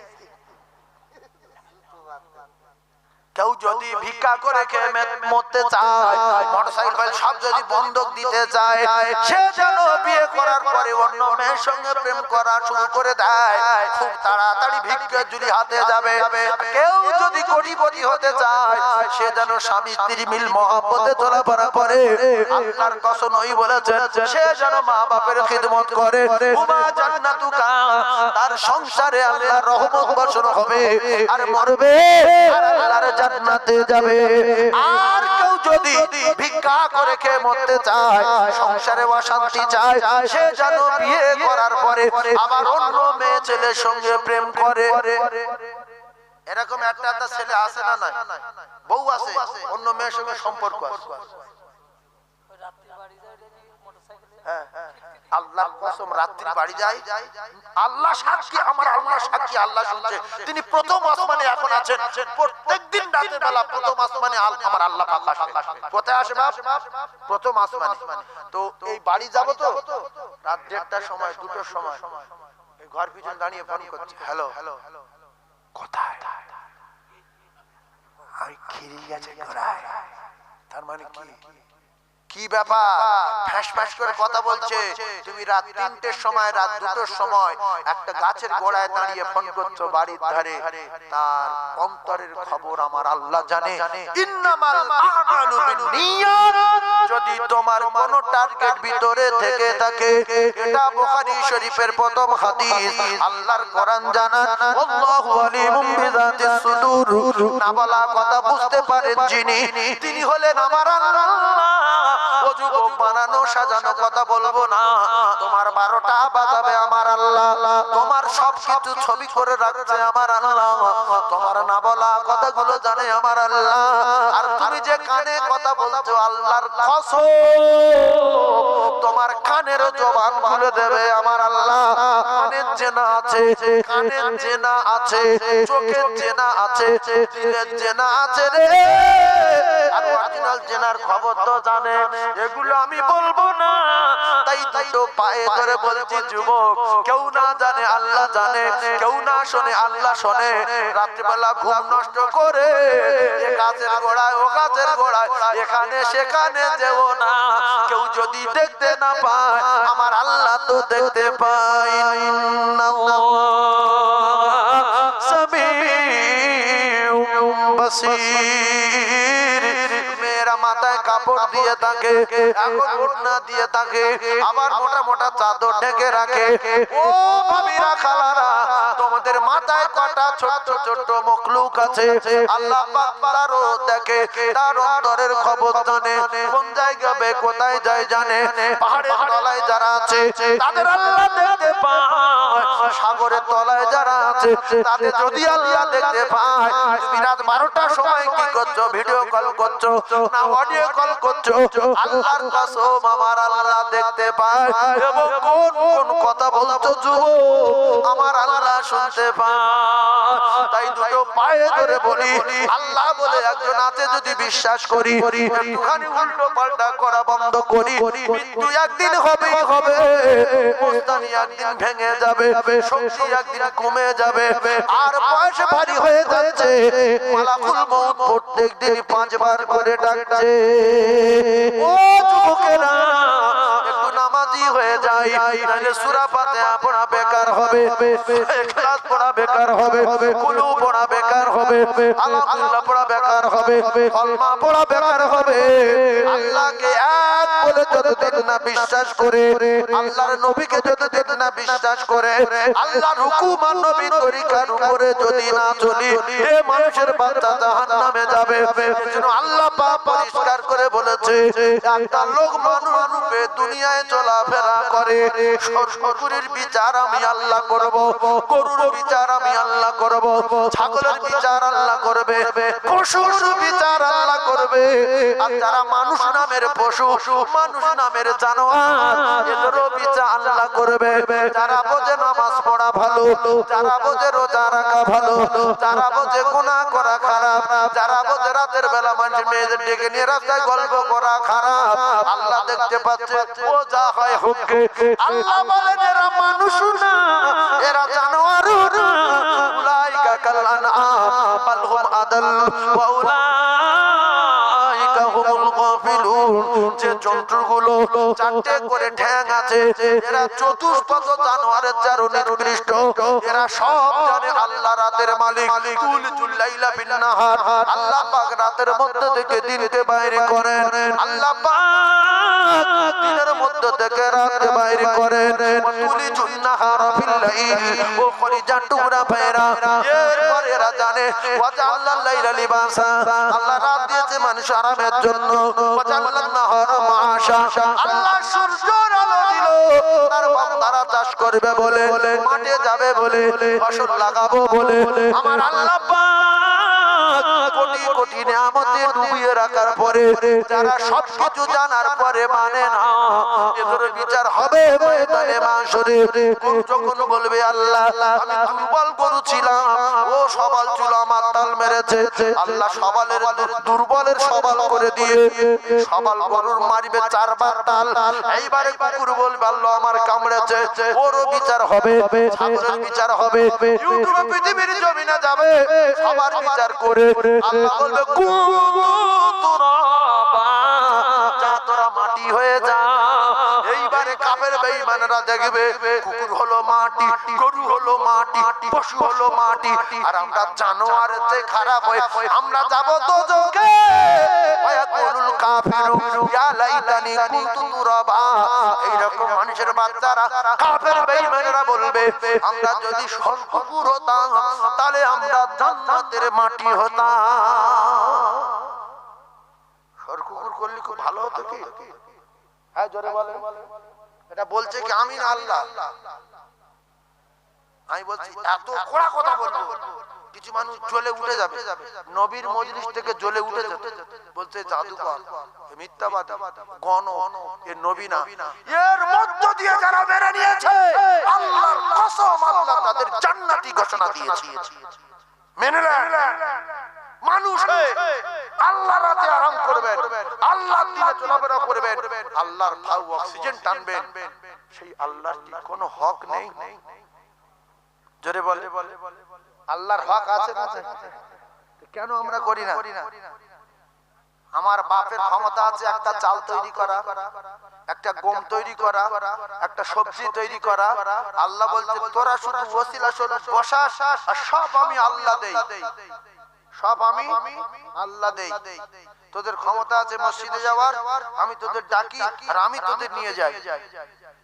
কেউ যদি ভিক্ষা করে খেয়ে মরতে চায়, মোটরসাইকেল সব যদি বন্ধক দিতে চায়, সে যেন বিয়ে করার পরে অন্য মেয়ের সঙ্গে প্রেম করা শুরু করে দেয়, খুব তাড়াতাড়ি ভিক্ষা ঝুলি হাতে যাবে। কেউ যদি কোটিপতি হতে চায়, সে যেন স্বামী স্ত্রী মিল মহব্বতে চলাফেরা করে। আল্লাহর কসম ওই বলেছেন, সে যেন মা বাপের খিদমত করে। উমা জান্নাতুকা, তার সংসারে আল্লাহর রহমত বর্ষণ হবে, আর মরবে আর আল্লাহর জান্নাতে যাবে। আর কেউ যদি ভিক্ষা করে খেয়ে মরতে চায়, সংসারে অশান্তি চায়, সে যেন বিয়ে করার পরে আবার অন্য মেয়ে ছেলের সঙ্গে প্রেম করে। এরকম একটা ছেলে আছে না? নাই, বউ আছে, অন্য মেয়ের সঙ্গে সম্পর্ক আছে। আল্লাহর কসম রাত্রি বাড়ি যায়, আল্লাহ সাক্ষী, আমার আল্লাহ সাক্ষী, আল্লাহ শুনছে, তিনি প্রথম আসমানে এখন আছেন। প্রত্যেকদিন রাতের বেলা প্রথম আসমানে আমার আল্লাহ পাক আসে। কোথায় আসে বাপ? প্রথম আসমানে। তো এই বাড়ি যাব তো রাত 1:30টার সময়, 2টোর সময়, এই ঘর পিছনে দাঁড়িয়ে ফোন করছি, হ্যালো, কোথায়? আমি খিরি গেছে ঘোড়ায়। তার মানে কি ব্যাপার? ফ্যাস ফ্যাস করে কথা বলছে। তুমি রাত 3টের সময়, রাত 2টোর সময় একটা গাছের গোড়ায় দাঁড়িয়ে ফোন করছো বাড়ির ধারে। তার অন্তরের খবর আমার আল্লাহ জানে। ইন্নামাল আমালু বিন্নিয়াত। যদি তোমার কোন টার্গেট ভিতরে থেকে থাকে, এটা বুখারী শরীফের প্রথম হাদিস। আল্লাহর কোরআন জানান, আল্লাহু আলিমুম বিযাতিস সুদূর। না বলা কথা বুঝতে পারেন যিনি, তিনি হলেন আমার আল্লাহ। ও যুবক, বানানো সাজানো কথা বলবো না, তোমার 12টা বাজাবে আমার আল্লাহ। তোমার সবকিছু ছবি করে রাখছে আমার আল্লাহ। তোমার না বলা কথাগুলো জানে আমার আল্লাহ। আর তুমি যে কানে কথা বলছো, আল্লাহর কসম তোমার কানের জবান খুলে দেবে আমার আল্লাহ। কানের জেনা আছে, কানের জেনা আছে, চোখের জেনা আছে, দিলের জেনা আছে রে। আর অরিজিনাল চেনার খবর তো জানে, এগুলো আমি বলবো না। তাই দুটো পায়ে ধরে বলছি যুবক, কেউ না জানে আল্লাহ জানে, কেউ না শোনে আল্লাহ শোনে। রাত্রিবেলা ঘুম নষ্ট করে এ গাছের গোড়ায় ও গাছের গোড়ায় এখানে সেখানে যেও না। কেউ যদি দেখতে না পায়, আমার আল্লাহ তো দেখতে পায়। মেয়েরা মাথায় কাপড় দিয়ে থাকে, এখন ওড়না দিয়ে থাকে, আবার মোটা মোটা চাদর ঢেকে রাখে। ও ভাবিরা খালারা, তোমাদের মাথায় কটা ছোট ছোট মখলুক আছে, আল্লাহ পাক তারও দেখে, তার অন্তরের খবর জানে, কোন জায়গায় কোথায় যায় জানে। পাহাড়ের তলায় যারা আছে তাদের আল্লাহ দেখতে পায়, সাগরের তলায় যারা আছে তাদের যদি আল্লাহ দেখতে পায়, তুমি রাত 12টার সময় কি করছো? ভিডিও কল করছো না অডিও কল করছো? আল্লাহর কসম আমার আল্লাহ দেখতে পায়। এবং কোন কোন কথা বলছো যুবক, আমার আল্লাহ শুনতে পায়। তাই দুটো পায়ে ধরে বলি, আল্লাহ বলে একজন আছে যদি বিশ্বাস করি, একটুখানি উল্টো পাল্টা করা বন্ধ করি। মৃত্যু একদিন হবেই হবে, মুস্তানি একদিন ভেঙে যাবে, শক্তি একদিন কমে যাবে, আর পয়সা ভারী হয়ে যাচ্ছে। মালাকুল মউত প্রত্যেক দিন 5 বার করে ডাকছে। ও যুবকেরা, একটু নামাজি হয়ে যাই, তাহলে সূরা ফাতিহা পড়া বেকার হবে, ইখলাস পড়া বেকার হবে, কুলু পড়া বেকার হবে, আলহামদুলিল্লাহ পড়া বেকার হবে, কলমা পড়া বেকার হবে। আল্লাহকে এক বলে যতদিন না বিশ্বাস করে, আল্লাহর নবীকে যতদিন না বিশ্বাস করে, আল্লাহর হুকুম আর নবীর তরিকার উপরে যদি না চলি, এ মানুষের বাচ্চা জাহান্নামে যাবে। এজন্য আল্লাহ পাক পরিষ্কার করে বলেছে, একটা লোক মানুষ রূপে দুনিয়ায় চলাফেরা করে, শরীর বিচার আমি আল্লাহ করব, গরুর বিচার আমি আল্লাহ করব, ছাগলের বিচার আল্লাহ করবে, পশুর বিচার আল্লাহ করবে। আর যারা মানুষ নামের পশু, মানুষ নামের জানোয়ার, এদেরও বিচার আল্লাহ করবে। যারা বোঝে নামাজ পড়া ভালো, যারা বোঝে রোজা রাখা ভালো, যারা বোঝে গুনাহ করা খারাপ, যারা বোঝে রাতের বেলা মানুষ মেয়েদের ডেকে নিয়ে রাস্তায় গল্প করা খারাপ, আল্লাহ দেখতে পাচ্ছে। ও যা হয় হোক, আল্লাহ বলেন এরা মানুষ না, এরা জানোয়ার না। উলাইকা কাল আনআম বাল হুম আদাল ওয়া উলাইকা হুমুল গাফিলুন। যে জন্তুগুলো 4টে করে ঠ্যাং আছে, এরা চতুষ্পদ জানোয়ারের চেয়ে নিকৃষ্ট। এরা সব জানে আল্লাহ রাতের মালিক। তুলজুল লাইলা বিন নাহার, আল্লাহ পাক রাতের মধ্যে থেকে দিনকে বাইরে করেন। আল্লাহ পাক দিনের মধ্যে থেকে রাতে বাইরে করেন। তুলজুল নাহার ফিল লাইল, ও খরিজা টুকরা ভাইরা। এরপর এরা জানে ওয়াজাল্লাল লাইলা লিবাসা, আল্লাহ রাত দিয়েছে মানুষ আরামের জন্য। ওয়াজাল্লান নাহার মাআশা, আল্লাহ সূর্যের আলো দিল তার বান্দারা চাষ করবে বলে, মাঠে যাবে বলে, ফসল লাগাবো বলে। আমার আল্লাহ পাক কোটি কোটি নিয়ামতে ডুবিয়ে রাখার পরে যারা সবকিছু জানার পরে মানে না, এদের বিচার হবে ময়দানে মাশরে। যখন বলবে আল্লাহ আমি দুর্বল গরু ছিলাম, ও সবল ছিল, আমার তাল মেরেছে, আল্লাহ সবলের দুর্বলের সবল করে দিয়ে সবল গরুর মারবে 4 বার তাল। এইবারে কুকুর বলবে আল্লাহ আমার কামড়েছে, ওরও বিচার হবে, ছাগলের বিচার হবে। ইউটিউবে পৃথিবীর জমিনে যাবে, সবার বিচার করে আল্লাহ বলবে কুতুরাবা, যা তোরা মাটি হয়ে যা। এইবারে কাফের বেঈমানরা দেখবে কুকুর হলো মাটি, গরু হলো মাটি, পশু হলো মাটি, আর আমরা জানোয়ারের চেয়ে খারাপ হয়ে আমরা যাব দোজখে। ওয়ায়াকুলুল কাফিরু ইয়া লাইতানি কুনতু তুরাবা। এইরকম মানুষের বাচ্চারা কাফের বেঈমানরা বলবে আমরা যদি কুকুর হতাম তাহলে আমরা জান্নাতের মাটি হতাম। কুকুর করলে খুব ভালো হতো কি? হ্যাঁ জোরে বলেন। এটা বলছে কি আমি না আল্লাহ? আমি বলছি এত কড়া কথা বলবো, কিছু মানুষ জ্বলে উঠে যাবে, নবীর মজলিস থেকে জ্বলে উঠে যেত, বলছে জাদুকর, মিথ্যাবাদী, গণ, এ নবী না। এর মধ্য দিয়ে যারা মেনে নিয়েছে, আল্লাহর কসম আল্লাহ তাদের জান্নাতি ঘোষণা দিয়েছে। মেনে নেন। মানুষ আল্লাহ রাতে আরাম করবেন, আল্লাহর দিনে চলাফেরা করবেন, আল্লাহর বায়ু অক্সিজেন টানবেন, সেই আল্লাহর কি কোনো হক নেই? জোরে বলে, আল্লাহর হক আছে না? কেন আমরা করি না? আমার বাপের ক্ষমতা আছে একটা চাল তৈরি করা, একটা গম তৈরি করা, একটা সবজি তৈরি করা। আল্লাহ বলছে তোরা শুধু ওসিলা শুধু বসাস, আর সব আমি আল্লাহ দেই, সব আমি আল্লাহ দেই। তোদের ক্ষমতা আছে মসজিদে যাওয়ার, আমি তোদের ডাকি আর আমি তোদের নিয়ে যাই।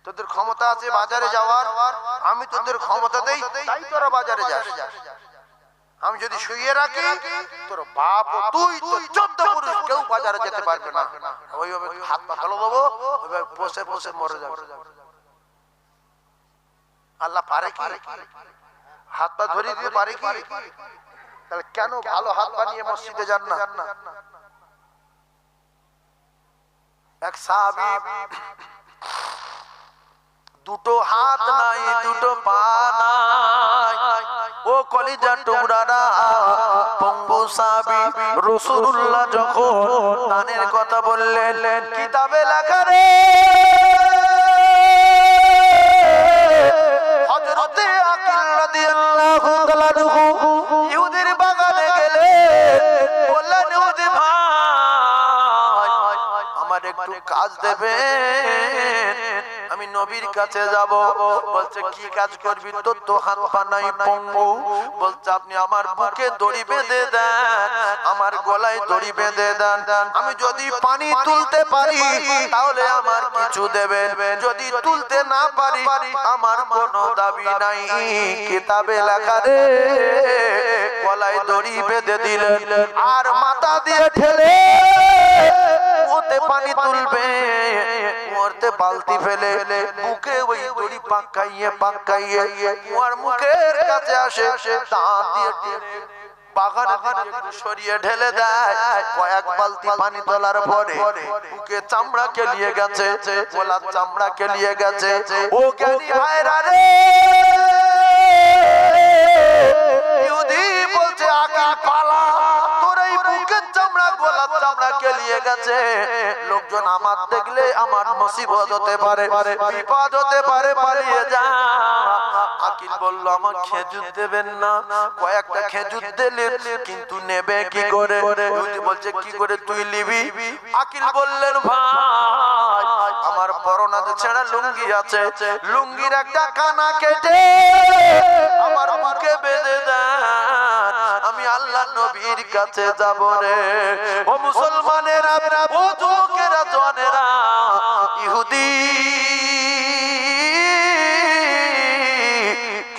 তোদের ক্ষমতা আছে বাজারে যাওয়ার, আমি তোদের ক্ষমতা দেই, তাই তোরা বাজারে যাস। আমি যদি শুইয়ে রাখি, তোর বাপ ও তুই তো 14 পুরুষ কেউ বাজারে যেতে পারবে না। ওইভাবে হাত পা ফেলে দেবো, ওইভাবে বসে বসে মরে যাবে। আল্লাহ পারে কি? হাত পা ধরিয়ে দিতে পারে কি? তাহলে কেন ভালো হাত পা নিয়ে মসজিদে যান না? এক সাহাবী দুটো হাত নাই, দুটো পা নাই, ও কলিজার টুকরারা, পঙ্গু সাহাবী রাসূলুল্লাহ যখন দানের কথা বললেন, কিতাবে লেখা রে হযরতে আকিল রাদিয়াল্লাহু তাআলা ইহুদির বাগানে গেলে বললেন, ইহুদি ভাই আমার একটু কাজ দেবেন, আমি নবীর কাছে যাব। বলছে কি কাজ করবি? তোর তো হাত পা নাই, পঙ্গু। বলছে আপনি আমার বুকে দড়ি বেঁধে দেন, আমার গলায় দড়ি বেঁধে দেন, আমি যদি পানি তুলতে পারি তাহলে আমার কিছু দেবেন, যদি তুলতে না পারি আমার কোনো দাবি নাই। কিতাবে লেখা রে গলায় দড়ি বেঁধে দিলেন, আর মাথা দিয়ে ঠেলে ওতে পানি তুলবে, ওরতে বালতি ফেলে মুখে ওই দড়ি পাকাইয়ে পাকাইয়ে ওর মুখের কাছে আসে, দাঁত দিয়ে বাগানে সরিয়ে ঢেলে দেয়। কয়েক বালতি পানি তোলার পরে বুকে চামড়া কেলিয়ে গেছে, গলার চামড়া কেলিয়ে গেছে। ও জ্ঞানী ভাইরা রে, ইহুদি বলছে আকিল পালা, তোর এই বুকের চামড়া গলার চামড়া কেলিয়ে গেছে, লোকজন আমার দেখলে আমার মুসিবত হতে পারে, বিপদ হতে পারে, পালিয়ে যা। আকিল বলল আমার খেজুর দেবেন না? কয়েকটা খেজুর দিলেন, কিন্তু নেবে কি করে? ইহুদি বলছে কি করে তুই নিবি? আকিল বললেন ভাই আমার পরনাতে ছেঁড়া লুঙ্গি আছে, লুঙ্গির একটা কানা কেটে আমার মুখে বেঁধে দেন, আমি আল্লাহ নবীর কাছে যাব রে। ও মুসলমানেরা, ও যুবকেরা, জওয়ানেরা, ইহুদি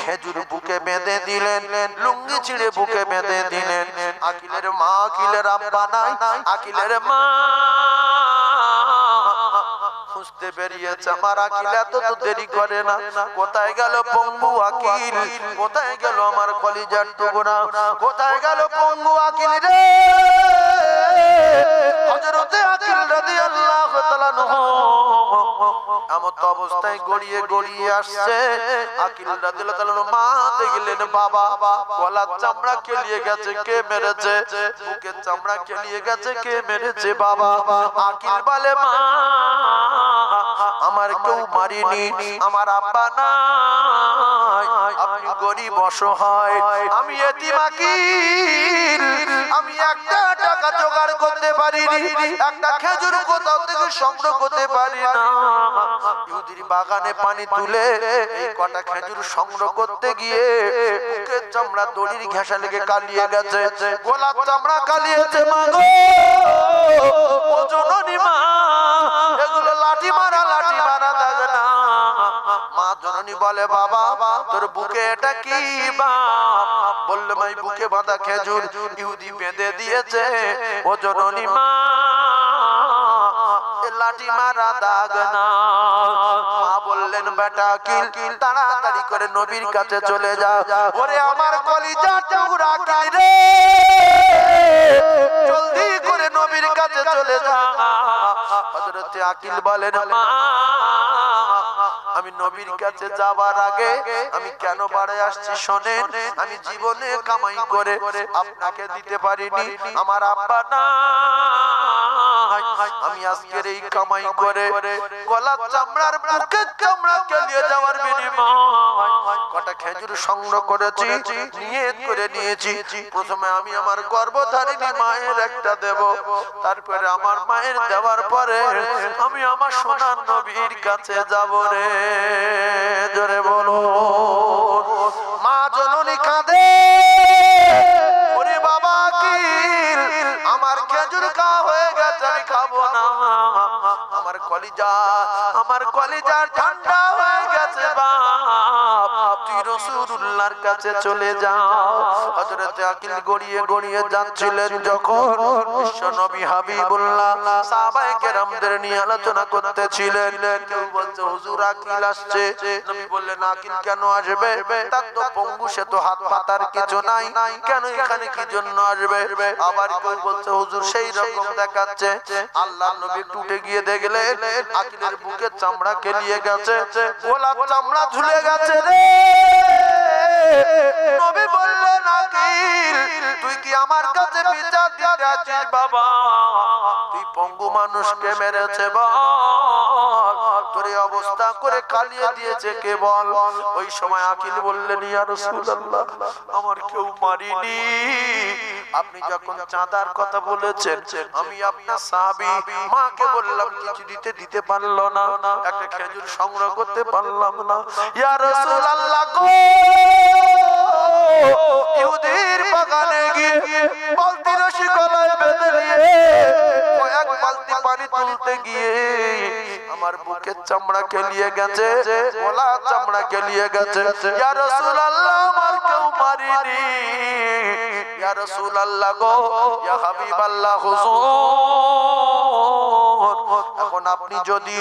খেজুর বুকে বেঁধে দিলেন, লুঙ্গি ছিঁড়ে বুকে বেঁধে দিলেন। আকিলের মা, আকিলের আব্বা নাই, আকিলের মা খুঁজতে বেরিয়েছে, আমার আকিল এত তো দেরি করে না, কোথায় গেল পঙ্গু আকিল? কোথায় গেল আমার কলিজার টুকরা? কোথায় গেল পঙ্গু আকিল রে? হযরতে আকিল রাদিয়াল্লাহু তাআলা এমন অবস্থায় গড়িয়ে গড়িয়ে আসছে। আকিল রাদিয়াল্লাহু তাআলা মা দেখলেন বাবা গলার চামড়া কেলিয়ে গেছে, কে মেরেছে? বুকের চামড়া কেলিয়ে গেছে, কে মেরেছে? বাবা। আকিল বলে মা আমার কেউ মারিনি, আমার আব্বা নাই, আপনি গরিব অসহায়, আমি এতিম আকিল, আমি একটা টাকা জোগাড় করতে পারিনি, একটা খেজুর কোথাও থেকে সংগ্রহ করতে পারি না। ইহুদির বাগানে পানি তুলে এই কটা খেজুর সংগ্রহ করতে গিয়ে বুকের চামড়া দড়ির ঘেঁষা লেগে কালিয়ে গেছে, গোলাপ চামড়া কালিয়েছে। মা গো, ও জননী মা, এগুলো লাঠি মারা দাগ না। মা জননী বলে বাবা তোর বুকে এটা কি? বাপ বললে ভাই বুকে বাঁধা খেজুর ইহুদি বেঁধে দিয়েছে। ও জননী মা, লাঠি মারা দাগ না। মা বললেন বেটা আকিল তাড়াতাড়ি করে নবীর কাছে চলে যা। ওরে আমার কলিজার টুকরা আকিল রে, জলদি করে নবীর কাছে চলে যা। হযরতে আকিল বলেন মা আমি নবীর কাছে যাবার আগে আমি কেন বাড়ে আসছি শোনেন। আমি জীবনে কামাই করে আপনাকে দিতে পারিনি, আমার আব্বা না, আমি আজকের এই কামাই করে গলার চামড়ার বুকের চামড়া কেলিয়ে যাওয়ার বিনিময় কটা খেজুর সংগ্রহ করেছি, নিয়ত করে নিয়েছি প্রথমে আমি আমার গর্ভধারিণী মায়ের একটা দেব, তারপরে আমার মায়ের দেওয়ার পরে আমি আমার সোনার নবীর কাছে যাব রে। জোরে বলো, মা জননী কাঁদে, ওরে বাবা কি আমার খেজুর খাওয়া হয়ে গেছে, আমি খাবো না, আমার কলিজা ঠান্ডা হয়ে গেছে বাপ, তুই রাসূলুল্লাহর কাছে চলে যাও। হযরত আকিল গড়িয়ে গড়িয়ে যাচ্ছিলেন যখন বিশ্ব নবী হাবিবুল্লাহ সাহাবায়ে কেরামদের নিয়ে আলোচনা করতেছিলেন। কেউ বলছে হুজুর আকিল আসছে, নবী বললেন আকিল কেন আসবে, তার তো পঙ্গু, সে তো হাত পাতার কিছু নাই, কেন এখানে কি জন্য আসবে। আবার কেউ বলছে হুজুর সেই রকম দেখাচ্ছে। আল্লাহর নবী টুটে গিয়ে দেখলেন আকিলের বুকের চামড়া কেলিয়ে গেছে, গলার চামড়া ঝুলে গেছে রে। নবী বললেন আকিল তুই কি আমার কাছে বিচার দিতে আছিস বাবা, তুই পঙ্গু মানুষকে মেরেছে বল, তোর এই অবস্থা করে কালিয়ে দিয়েছে কে বল। ওই সময় আকিল বললেন ইয়া রাসূলুল্লাহ আমার কেউ মারিনি, আপনি যখন চাঁদার কথা বলেছেন আমি আপনার সাহাবী, মাকে বললাম কিছু দিতে পারলো না, একটা খেজুর সংগ্রহ করতে পারলাম না। ইয়া রাসূলুল্লাহ গো, ইহুদির বাগানে গিয়ে বালতি রশি গলায় বেঁধে নিয়ে এক বালতি পানি তুলতে গিয়ে আমার বুকের চামড়া কেলিয়ে গেছে, গলা চামড়া কেলিয়ে গেছে। ইয়া রাসূলুল্লাহ আমার কেউ মারিনি, ইয়া রাসূলুল্লাহ গো, ইয়া হাবিবাল্লাহ হুজুর, এখন আপনি যদি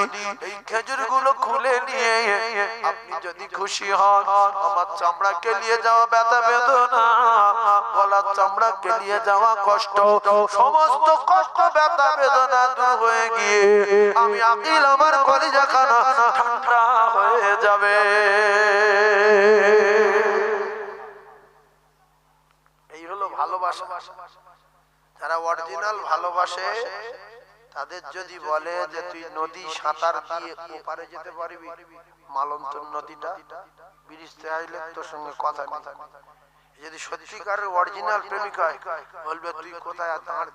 এই খেজুরগুলো খুলে নিয়ে আপনি যদি খুশি হন, আমার চামড়া কেলিয়ে যাওয়া ব্যথা বেদনা, গলার চামড়া কেলিয়ে যাওয়া কষ্ট, সমস্ত কষ্ট ব্যথা বেদনা দূর হয়ে গিয়ে আমি আকিল আমার কলিজাখানা ঠান্ডা হয়ে যাবে। এই হলো ভালোবাসা। যারা অরিজিনাল ভালোবাসে তাদের যদি বলে যে তুই নদী সাঁতার দিয়ে ওপারে যেতে পারবি, মালন্তর নদীটা ব্রিজতে আইলে তোর সঙ্গে কথা নেই। যদি সত্যিকারের অরিজিনাল প্রেমিক হয় বলবে তুই কোথায়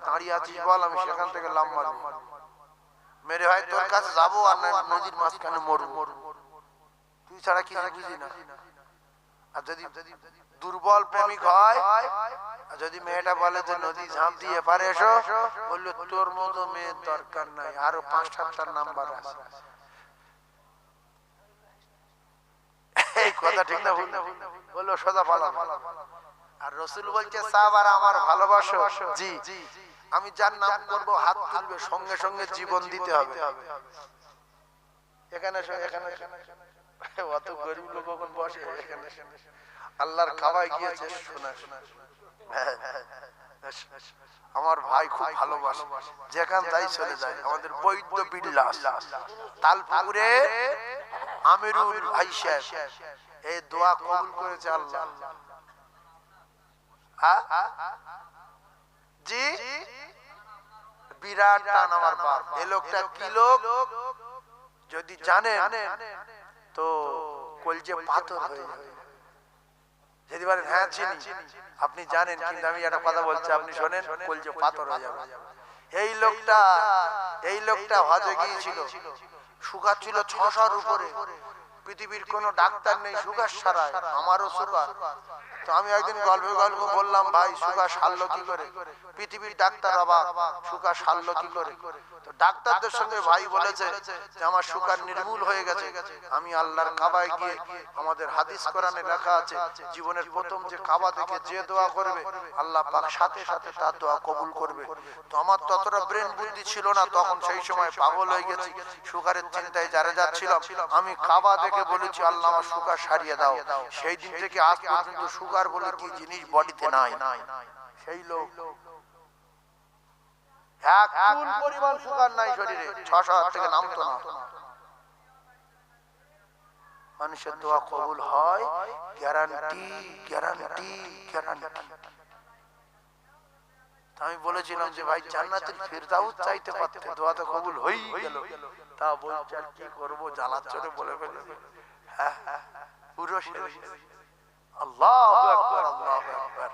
দাঁড়িয়ে আছিস বল, আমি সেখান থেকে লাম মারব, মেরে হয় তোর কাছে যাবো আর নদীর মাঝখানে মরবো, তুই ছাড়া কিছু বুঝি না। আর যদি দুর্বল প্রেমিক হয়, যদি মেয়েটা বলে যে নদী ঝাঁপ দিয়ে পারে এসো, বললো তোর মতো মেয়ের দরকার নাই, আরো 5-7টার নাম্বার আছে। এই কথা ঠিক না ভুল? বললো সোজা পালা। আর রাসূল বলছে সাহাবারা আমার ভালোবাসো, জি আমি যার নাম করব হাত তুলবে, সঙ্গে সঙ্গে জীবন দিতে হবে। এখানে অত গরিব লোক কখন বসে এখানে, আল্লাহর খাওয়ায় গিয়েছে শোনা। আমার ভাই খুব ভালোবাসে, যেখান তাই চলে যায়। আমাদের বৈদ্য বিল্লাস তালপুকুরে আমিরুল ভাই সাহেব এই দোয়া কবুল করেছে আল্লাহ। জি বিরাট টান আমার বাপ। এই লোকটা কি লোক যদি জানেন তো কলজে পাথর হয়ে যাবে। যদি বলেন হ্যাঁ চিনি, আপনি জানেন, কিন্তু আমি একটা কথা বলছি আপনি শোনেন, কলজে পাথর হয়ে যাবে। এই লোকটা হজে গিয়েছিল, সুগার ছিল 600-র উপরে, পৃথিবীর কোনো ডাক্তার নেই সুগার সারায়, আমারও সুগার। তো আমি একদিন গল্প বললাম ভাই সুগার সারলো কি করে, পৃথিবীর ডাক্তার অবাক, সুগার সারলো কি করে। তো ডাক্তারদের সঙ্গে ভাই বলেছে যে আমার সুগার নির্মূল হয়ে গেছে। আমি আল্লাহর কাবায় গিয়ে, আমাদের হাদিস কোরআনে লেখা আছে জীবনের প্রথম যে কাবা থেকে যে দোয়া করবে আল্লাহ পাক সাথে সাথে তার দোয়া কবুল করবে। তো আমার ততটা ব্রেন বুদ্ধি ছিল না তখন, সেই সময় পাগল হয়ে গেছি সুগারের চিন্তায় যারা যাচ্ছিলাম। আমি কাবা দেখে বলেছি আল্লাহ আমার সুগার সারিয়ে দাও। সেই দিন থেকে আজ পর্যন্ত সুগার বলে কি জিনিস বডিতে নাই। সেই লোক এক চুল পরিমাণ সুগার নাই শরীরে, 600 থেকে নামতো না। মানুষের দোয়া কবুল হয়, গ্যারান্টি গ্যারান্টি গ্যারান্টি। আমি বলেছিলাম যে ভাই জান্নাতুল ফিরদাউস চাইতে পারতে, দোয়া তো কবুল হয়েই গেল, তা বলছি আর কি করবো, জ্বালার চড়ে বলে ফেলে। হ্যাঁ পুরো শেষ। আল্লাহু আকবার, আল্লাহু আকবার।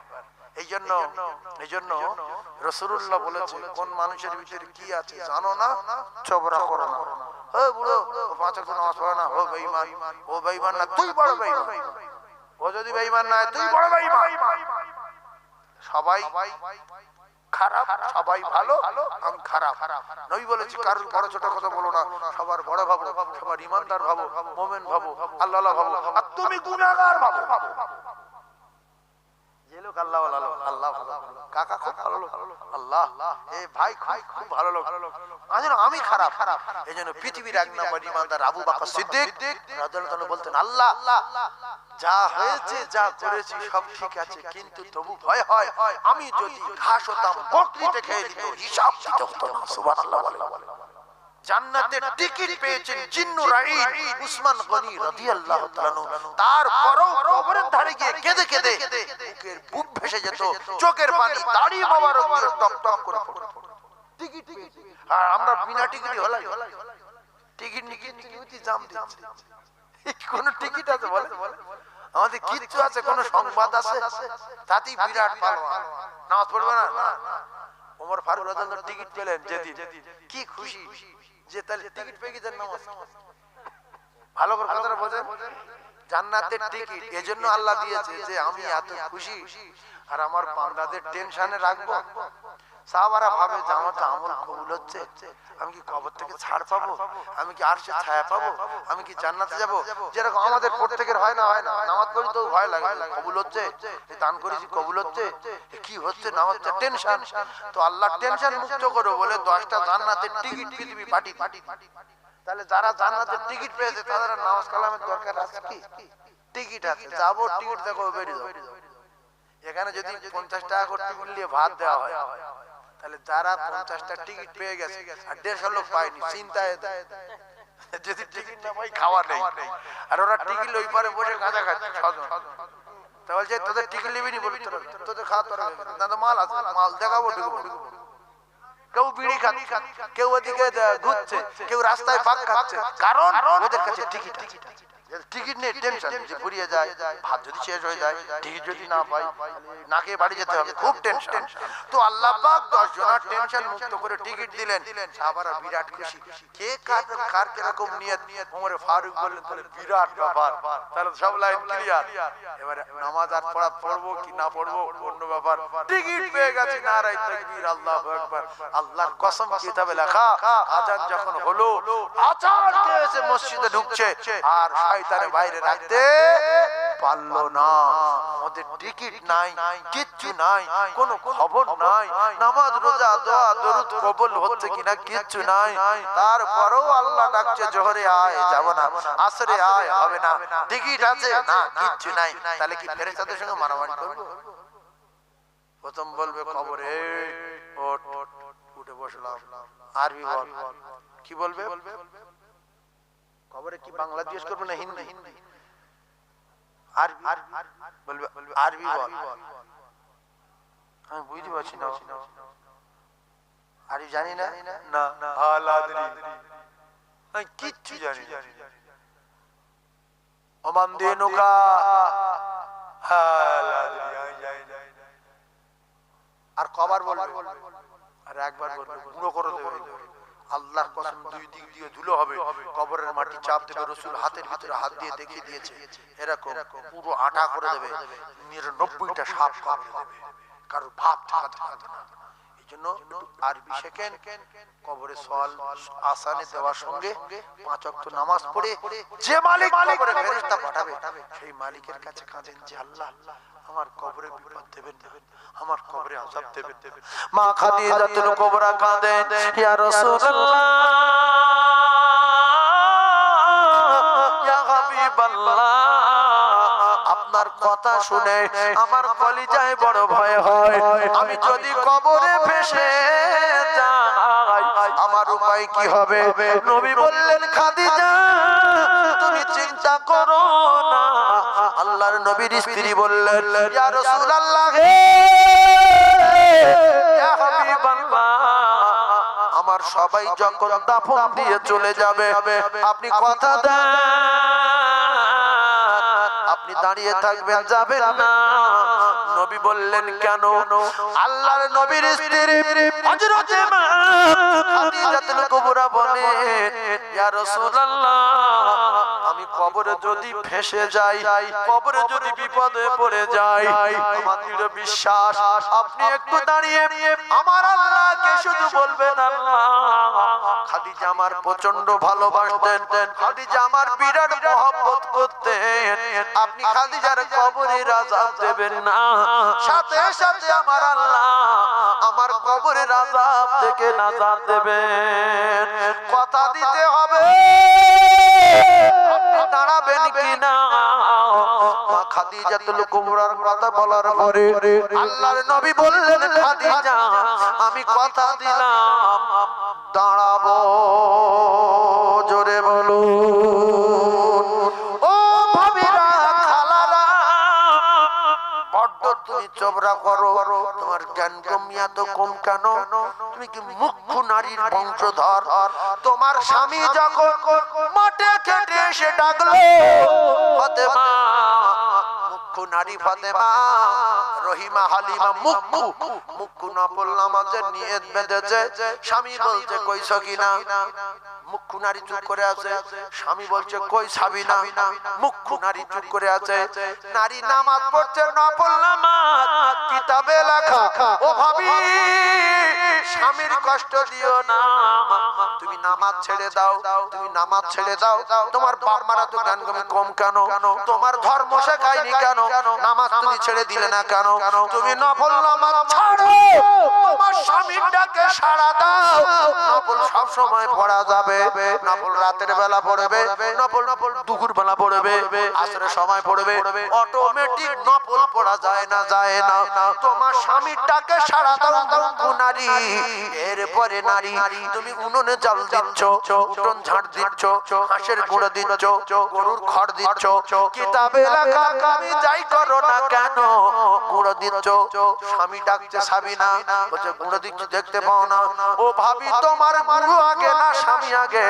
এই জন্য রাসূলুল্লাহ বলেছে, কোন মানুষের ভিতরে কি আছে জানো না, ঝগড়া করো না। ও বুড়ো, ও পাঁচ ওয়াক্ত নামাজ পড়ে না, ও বেঈমান। ও বেঈমান না, তুই বড় বেঈমান। ও যদি বেঈমান না হয়, তুই বড় বেঈমান। সবাই খারাপ, সবাই ভালো, আমি খারাপ। নবী বলেছি কারোর বড় ছোট কথা বলো না, সবার বড় ভাবো, সবার ইমানদার ভাবো, মুমিন ভাবো, আল্লাহ ভাবো, আর তুমি গুনাহগার ভাবো। যে লোক আল্লাহ ভালো, আল্লাহ ভালো, কাকা খুব ভালো লোক, আল্লাহ, এই ভাই খুব ভালো লোক, আমি খারাপ। এইজন্য পৃথিবীর এক নম্বর ইমানদার আবু বকর সিদ্দিক রাদিয়াল্লাহু আনহু বলতেন, আল্লাহ যা হয়েছে যা করেছি সব ঠিক আছে, কিন্তু তবু ভয় হয় আমি যদি ঘাস হতাম, বকরিতে খেয়ে দিত, হিসাব দিতে হতো না। সুবহানাল্লাহ বলে। জান্নাতের টিকিট পেয়েছেন জিন্নুর আইন উসমান গনি রাদিয়াল্লাহু তাআলা আনহু, তারপরও কবরের ধারে গিয়ে কেঁদে কেঁদে বুকের বুক ভেসে যেত, চোখের পানি দাড়ি মোবারক দিয়ে টপ টপ করে পড়তো। টিকিট, আর আমরা বিনা টিকিটই হলাই, টিকিট নিতে জাম দিচ্ছি। কোন টিকিট আছে বলে? আমাদের কিচ্ছু আছে, কোন সংবাদ আছে? তাতেই বিরাট পালোয়ান, নামাজ পড়বে না। ওমর ফারুক রাদিয়াল্লাহু আনহু টিকিট পেলেন যেদিন, কি খুশি যে তাহলে টিকিট পেয়ে গেছেন নামাজ। ভালো করে কথাটা বোঝেন, জান্নাতের টিকিট এজন্য আল্লাহ দিয়েছে যে আমি এত খুশি আর আমার বান্দাদের টেনশনে রাখবো। সাহাবারা ভাবে যে আমার তো আমল কবুল হচ্ছে, আমি কি কবর থেকে ছাড় পাবো, আমি কি আরশে ছায়া পাবো, আমি কি জান্নাতে যাব। যেরকম আমাদের প্রত্যেকের হয় না, নামাজ পড়ি তো ভয় লাগে, কবুল হচ্ছে, দান করেছি কবুল হচ্ছে, কি হচ্ছে না হচ্ছে, টেনশন। তো আল্লাহ টেনশন মুক্ত করো বলে 10টা জান্নাতের টিকিট পৃথিবী পাঠিয়ে। তাহলে যারা জান্নাতের টিকিট পেয়েছে তাদের নামাজ কালামের দরকার আছে কি? টিকিট আছে, যাবো, টিকিট দেখো, বেরিয়ে যাবো। এখানে যদি 50 টাকা করে টিকিট নিয়ে ভাত দেওয়া হয়, তাহলে যারা 50টা টিকিট পেয়ে গেছে আর 150 লোক পায়নি, চিন্তায় যদি টিকিট না পাই খাওয়া নেই, আর ওরা টিকিট ওই পারে বসে গাঁজা খাচ্ছে 6 জন। তা বলছে তোদের টিকিট নিবি নি, বলি তোদের খাওয়া তোরা না, তো মাল আছে, মাল দেখাবো, ঢুকবো। কেউ বিড়ি খাচ্ছে, কেউ ওদিকে ঘুরছে, কেউ রাস্তায় পাক খাচ্ছে, কারণ ওদের কাছে টিকিট আছে। টিকিট নেই, টেনশন যে ফুরিয়ে যায়, ভাত যদি শেষ হয়ে যায়, টিকিট যদি না পাই, না খেয়ে বাড়ি যেতে হবে, খুব টেনশন। তো আল্লাহ পাক 10 জনের টেনশন মুক্ত করে টিকিট দিলেন। সাহাবারা বিরাট খুশি। কে কার কিরকম নিয়ত, ওমর ফারুক বললেন তাহলে বিরাট ব্যাপার, তাহলে সব লাইন ক্লিয়ার। এবারে নামাজ আর পড়বো কি না পড়বো অন্য ব্যাপার, টিকিট পেয়ে গেছি, নারায়ে তাকবীর, আল্লাহু আকবার। আল্লাহর কসম, কিতাবে লেখা আযান যখন হলো, আযান কে এসে মসজিদে ঢুকছে আর শয়তানে বাইরে রাখতে পারলো না। আমাদের টিকিট নাই, কিচ্ছু নাই, কোনো খবর নাই, নামাজ রোজা দোয়া দরুদ কবুল হচ্ছে কিনা কিচ্ছু নাই। তারপরেও আল্লাহ ডাকছে, জোহরে আয়, যাব না, আসরে আয়, হবে না, টিকিট আছে না, কিচ্ছু নাই। তাহলে কি ফেরেশতাদের সঙ্গে মারামারি করব? প্রথম বলবে কবরে ওঠ, উঠে বসলাম। আরবি বল, কি বলবে? কবরে কি বাংলা জিজ্ঞেস করবে না হিন্দি? আরবি বলবে, আরবি বল। আমি বুঝতে পারছি না, আরবি জানি না, না হালাদরি, আমি কিচ্ছু জানি না। ওমান দিনুকা, হালাদরি, আমি জানি না। আর কবার বলবে, আর একবার বলবে, গুঁড়ো করে দেবে। আল্লাহর কসম, দুই দিক দিয়ে ধুলো হবে, কবরের মাটি চাপ দেবে। রাসূল হাতের ভিতরে হাত দিয়ে দেখিয়ে দিয়েছে, এরকম পুরো আটা করে দেবে, 99টা সাপ করে দেবে, কারো ভাব থাকবে না। এইজন্য আরবি শেখেন, কবরে সওয়াল আসানে দেওয়ার সঙ্গে 5 ওয়াক্ত নামাজ পড়ে যে মালিক কবরে ফেরেশতা পাঠাবে, সেই মালিকের কাছে কাঁদেন যে আল্লাহ আমার কবরে বিপদ দেবেন, আমার কবরে আযাব দেবেন। মা খাদিজাতুল কুবরা কাঁদেন, ইয়া রাসূলুল্লাহ, ইয়া হাবিবাল্লাহ, আপনার কথা শুনে আমার কলিজায় বড় ভয় হয়। আমি যদি কবরে ভেসে যাই, আমার উপায় কি হবে? নবী বললেন খাদিজা তুমি চিন্তা করো না। আল্লাহর নবীর স্ত্রী বললেন ইয়া রাসূলুল্লাহ ইয়া হাবিবাল্লাহ আমার সবাই যখন দাফন দিয়ে চলে যাবে আপনি কথা দেন আপনি দাঁড়িয়ে থাকবেন যাবেন না। নবী বললেন কেন? আল্লাহর নবীর স্ত্রী হযরতে মা খাদিজাতুল কুবরা বলেন ইয়া রাসূলুল্লাহ আমি কবরে যদি ফেঁসে যাই, কবরে যদি বিপদে পড়ে যাই, আমার দৃঢ় বিশ্বাস আপনি একটু দাঁড়িয়ে আমার আল্লাহকে শুধু বলবেন আল্লাহ। খাদিজা আমার প্রচন্ড ভালোবাসতেন, খাদিজা আমার বিরাট মহব্বত করতেন। আপনি খাদিজার কবরের আযাব দেবেন না, সাথে সাথে আমার আল্লাহ আমার কবরের আযাব থেকে নাজাত দেবেন। কথা দিতে হবে আপনি দাঁড়াবেন কিনা? মা খাদিজাতুল কুবরার কথা বলার পরে আল্লাহর নবী বললেন খাদিজা আমি কথা দিলাম দাঁড়াবো। জোরে বলুন ও ভাবিরা খালারা বড্ড তুমি চবরা করো, তোমার জ্ঞান কমিয়া তো কম কেন? তুমি কি মুখ্য নারীর বংশধর? তোমার স্বামী যখন মাঠে খেটে এসে ডাকলো ফাতেমা, মুখ্য নারী ফাতেমা রহিমা হালিমা মুখ্য নফল নামাজের নিয়ত বেঁধেছে। স্বামী বলছে কইছ কিনা? মুখ্য নারী চুপ করে আছে। স্বামী বলছে কই সাবিনা? মুখ্য নারী চুপ করে আছে। নারী নামাজ পড়ছে নফল নামাজ, কিতাবে লেখা। ও ভাবি স্বামীর কষ্ট দিও না, তুমি নামাজ ছেড়ে দাও, তুমি নামাজ ছেড়ে দাও। তোমার বাপ মারা তো জ্ঞানগমি কম কেন? তোমার ধর্ম শেখায়নি কেন? নামাজ তুমি ছেড়ে দিলে না কেন? তুমি নফল নামাজ ছাড়ো, তোমার স্বামীর ডাকে সাড়া দাও। নফল সব সময় পড়া যাবে, নফল রাতের বেলা পড়বে, নফল দুপুর বেলা পড়বে, আসরের সময় পড়বে। অটোমেটিক নফল পড়া যায় না, যায় না। তোমার স্বামীর ডাকে সাড়া দাও নারী। এরপরে নারী তুমি উনুনে চাল দিচ্ছ, উঠোন ঝাড় দিচ্ছ, হাঁসের গুঁড়ো দিচ্ছ, গরুর খড় দিচ্ছ, কিতাবে লেখা তুমি যাই করো না কেন গুঁড়ো দিচ্ছ। স্বামী ডাকছে সাবিনা, বলছে গুঁড়ো দিচ্ছি দেখতে পাও না? ও ভাবি তোমার গুরু আগে না স্বামী আগে?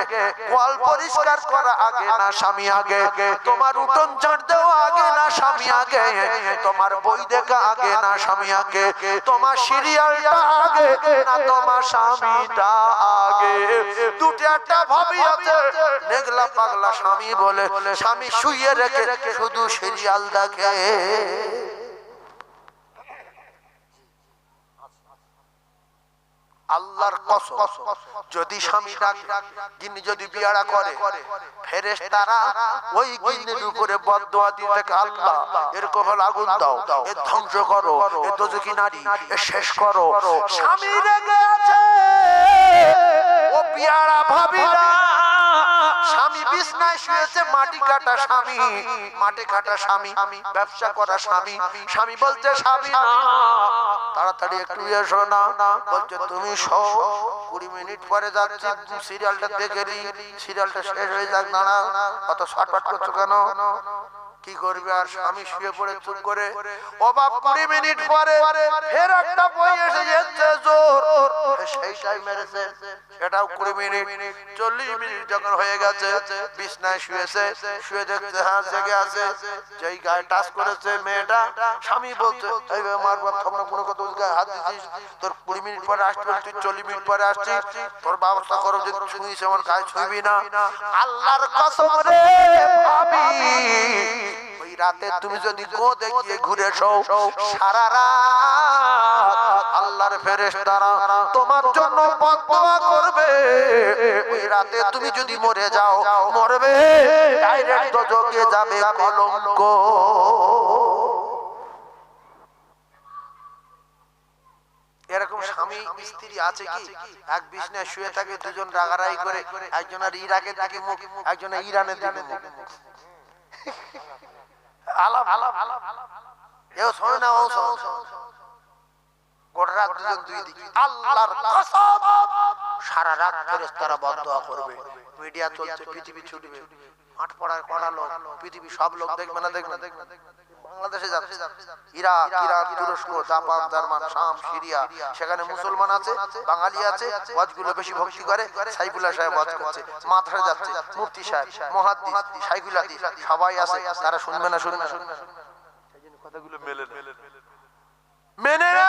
কল পরিষ্কার করা আগে না স্বামী আগে? তোমার উঠোন ঝাড় দেওয়া আগে না স্বামী আগে? তোমার বই দেখা আগে না স্বামী আগে? তোমার সিরিয়ালটা আগে না তোমার স্বামীটা আগে? দুটো একটা ভাবি আছে নেগলা পাগলা স্বামী বলে, স্বামী শুয়ে রেখে শুধু সিরিয়াল দেখে। আল্লাহর কসম যদি স্বামী ডাকে, গিন্নি যদি বিয়াড়া করে, ফেরেশতারা ওই গিন্নির উপরে বদদোয়া দিয়ে থাকে আল্লাহ এর কপালে আগুন দাও, এর ধ্বংস করো, এর দোজখী নারী এর শেষ করো। স্বামী রেগে আছে, ও বিয়াড়া ভাবিরা স্বামী বিছনায় শুয়েছে, মাটি কাটা স্বামী, মাটি কাটা স্বামী, ব্যবসা করা স্বামী। স্বামী বলছে সাবিনা তাড়াতাড়ি একটু এসো না। বলছে তুমি 20 মিনিট পরে যাচ্ছি, সিরিয়ালটা দেখে নি, সিরিয়ালটা শেষ হয়ে যাক। দাঁড়া, অত ছটফট করছো কেন? কি করবে? আর স্বামী শুয়ে পড়ে চুপ করে। ও বাপ 20 মিনিট পরে ফের একটা বই এসে যাচ্ছে জোর, সেই টাইম মেরেছে, সেটাও 20 মিনিট। 40 মিনিট যখন হয়ে গেছে, বিছনায় শুয়েছে, শুয়ে দেখছে হ্যাঁ জেগে আছে। যেই গায়ে টাচ করেছে মেয়েটা, স্বামী বলছে এই আমার বাপ তোমরা কোনো কথা গায়ে হাত দিছিস, তোর 20 মিনিট পরে আসতে, তুই 40 মিনিট পরে আসছিস, তোর ব্যবস্থা করো, যদি ছুঁইস আমার গায়ে ছুঁইবি না। আল্লাহর কসম রে ভাবি, ওই রাতে তুমি যদি গো দেখিয়ে ঘুরে শোও, সারা রাত আল্লাহর ফেরেশতারা তোমার জন্য বদদোয়া করবে। ওই রাতে তুমি যদি মরে যাও, মরবে ডাইরেক্ট দোজখে যাবে কলঙ্ক। এরকম স্বামী স্ত্রী আছে কি? এক বিছনায় শুয়ে থাকে, দুজন রাগারাগি করে, একজনের ইরাকের দিকে মুখ, একজনের ইরানের দিকে মুখ। আলাপ আলাপ এও শোনে না, ও শোনে, গোটা রাত দুজন দুই দিকে। আল্লাহর কসম সারা রাত ফেরেশতারা বদদোয়া করবে, মিডিয়া চলছে, পৃথিবী ছুটবে, মাঠ পড়ায় কড়া লোক, পৃথিবী সব লোক দেখবে না, দেখবে না। বাংলাদেশে যাচ্ছে, ইরাক, ইরান, তুরস্ক, জাপান, জার্মান, শাম, সিরিয়া, সেখানে মুসলমান আছে, বাঙালি আছে, ওয়াজগুলো বেশি ভক্তি করে। সাইফুল্লাহ সাহেব ওয়াজ করছে, মাদ্রাসায় যাচ্ছে, মুফতি সাহেব, মুহাদ্দিস, শাইখুল হাদিস সবাই আছে, তারা শুনবে না, শুনবে না, কথাগুলো মেনে না।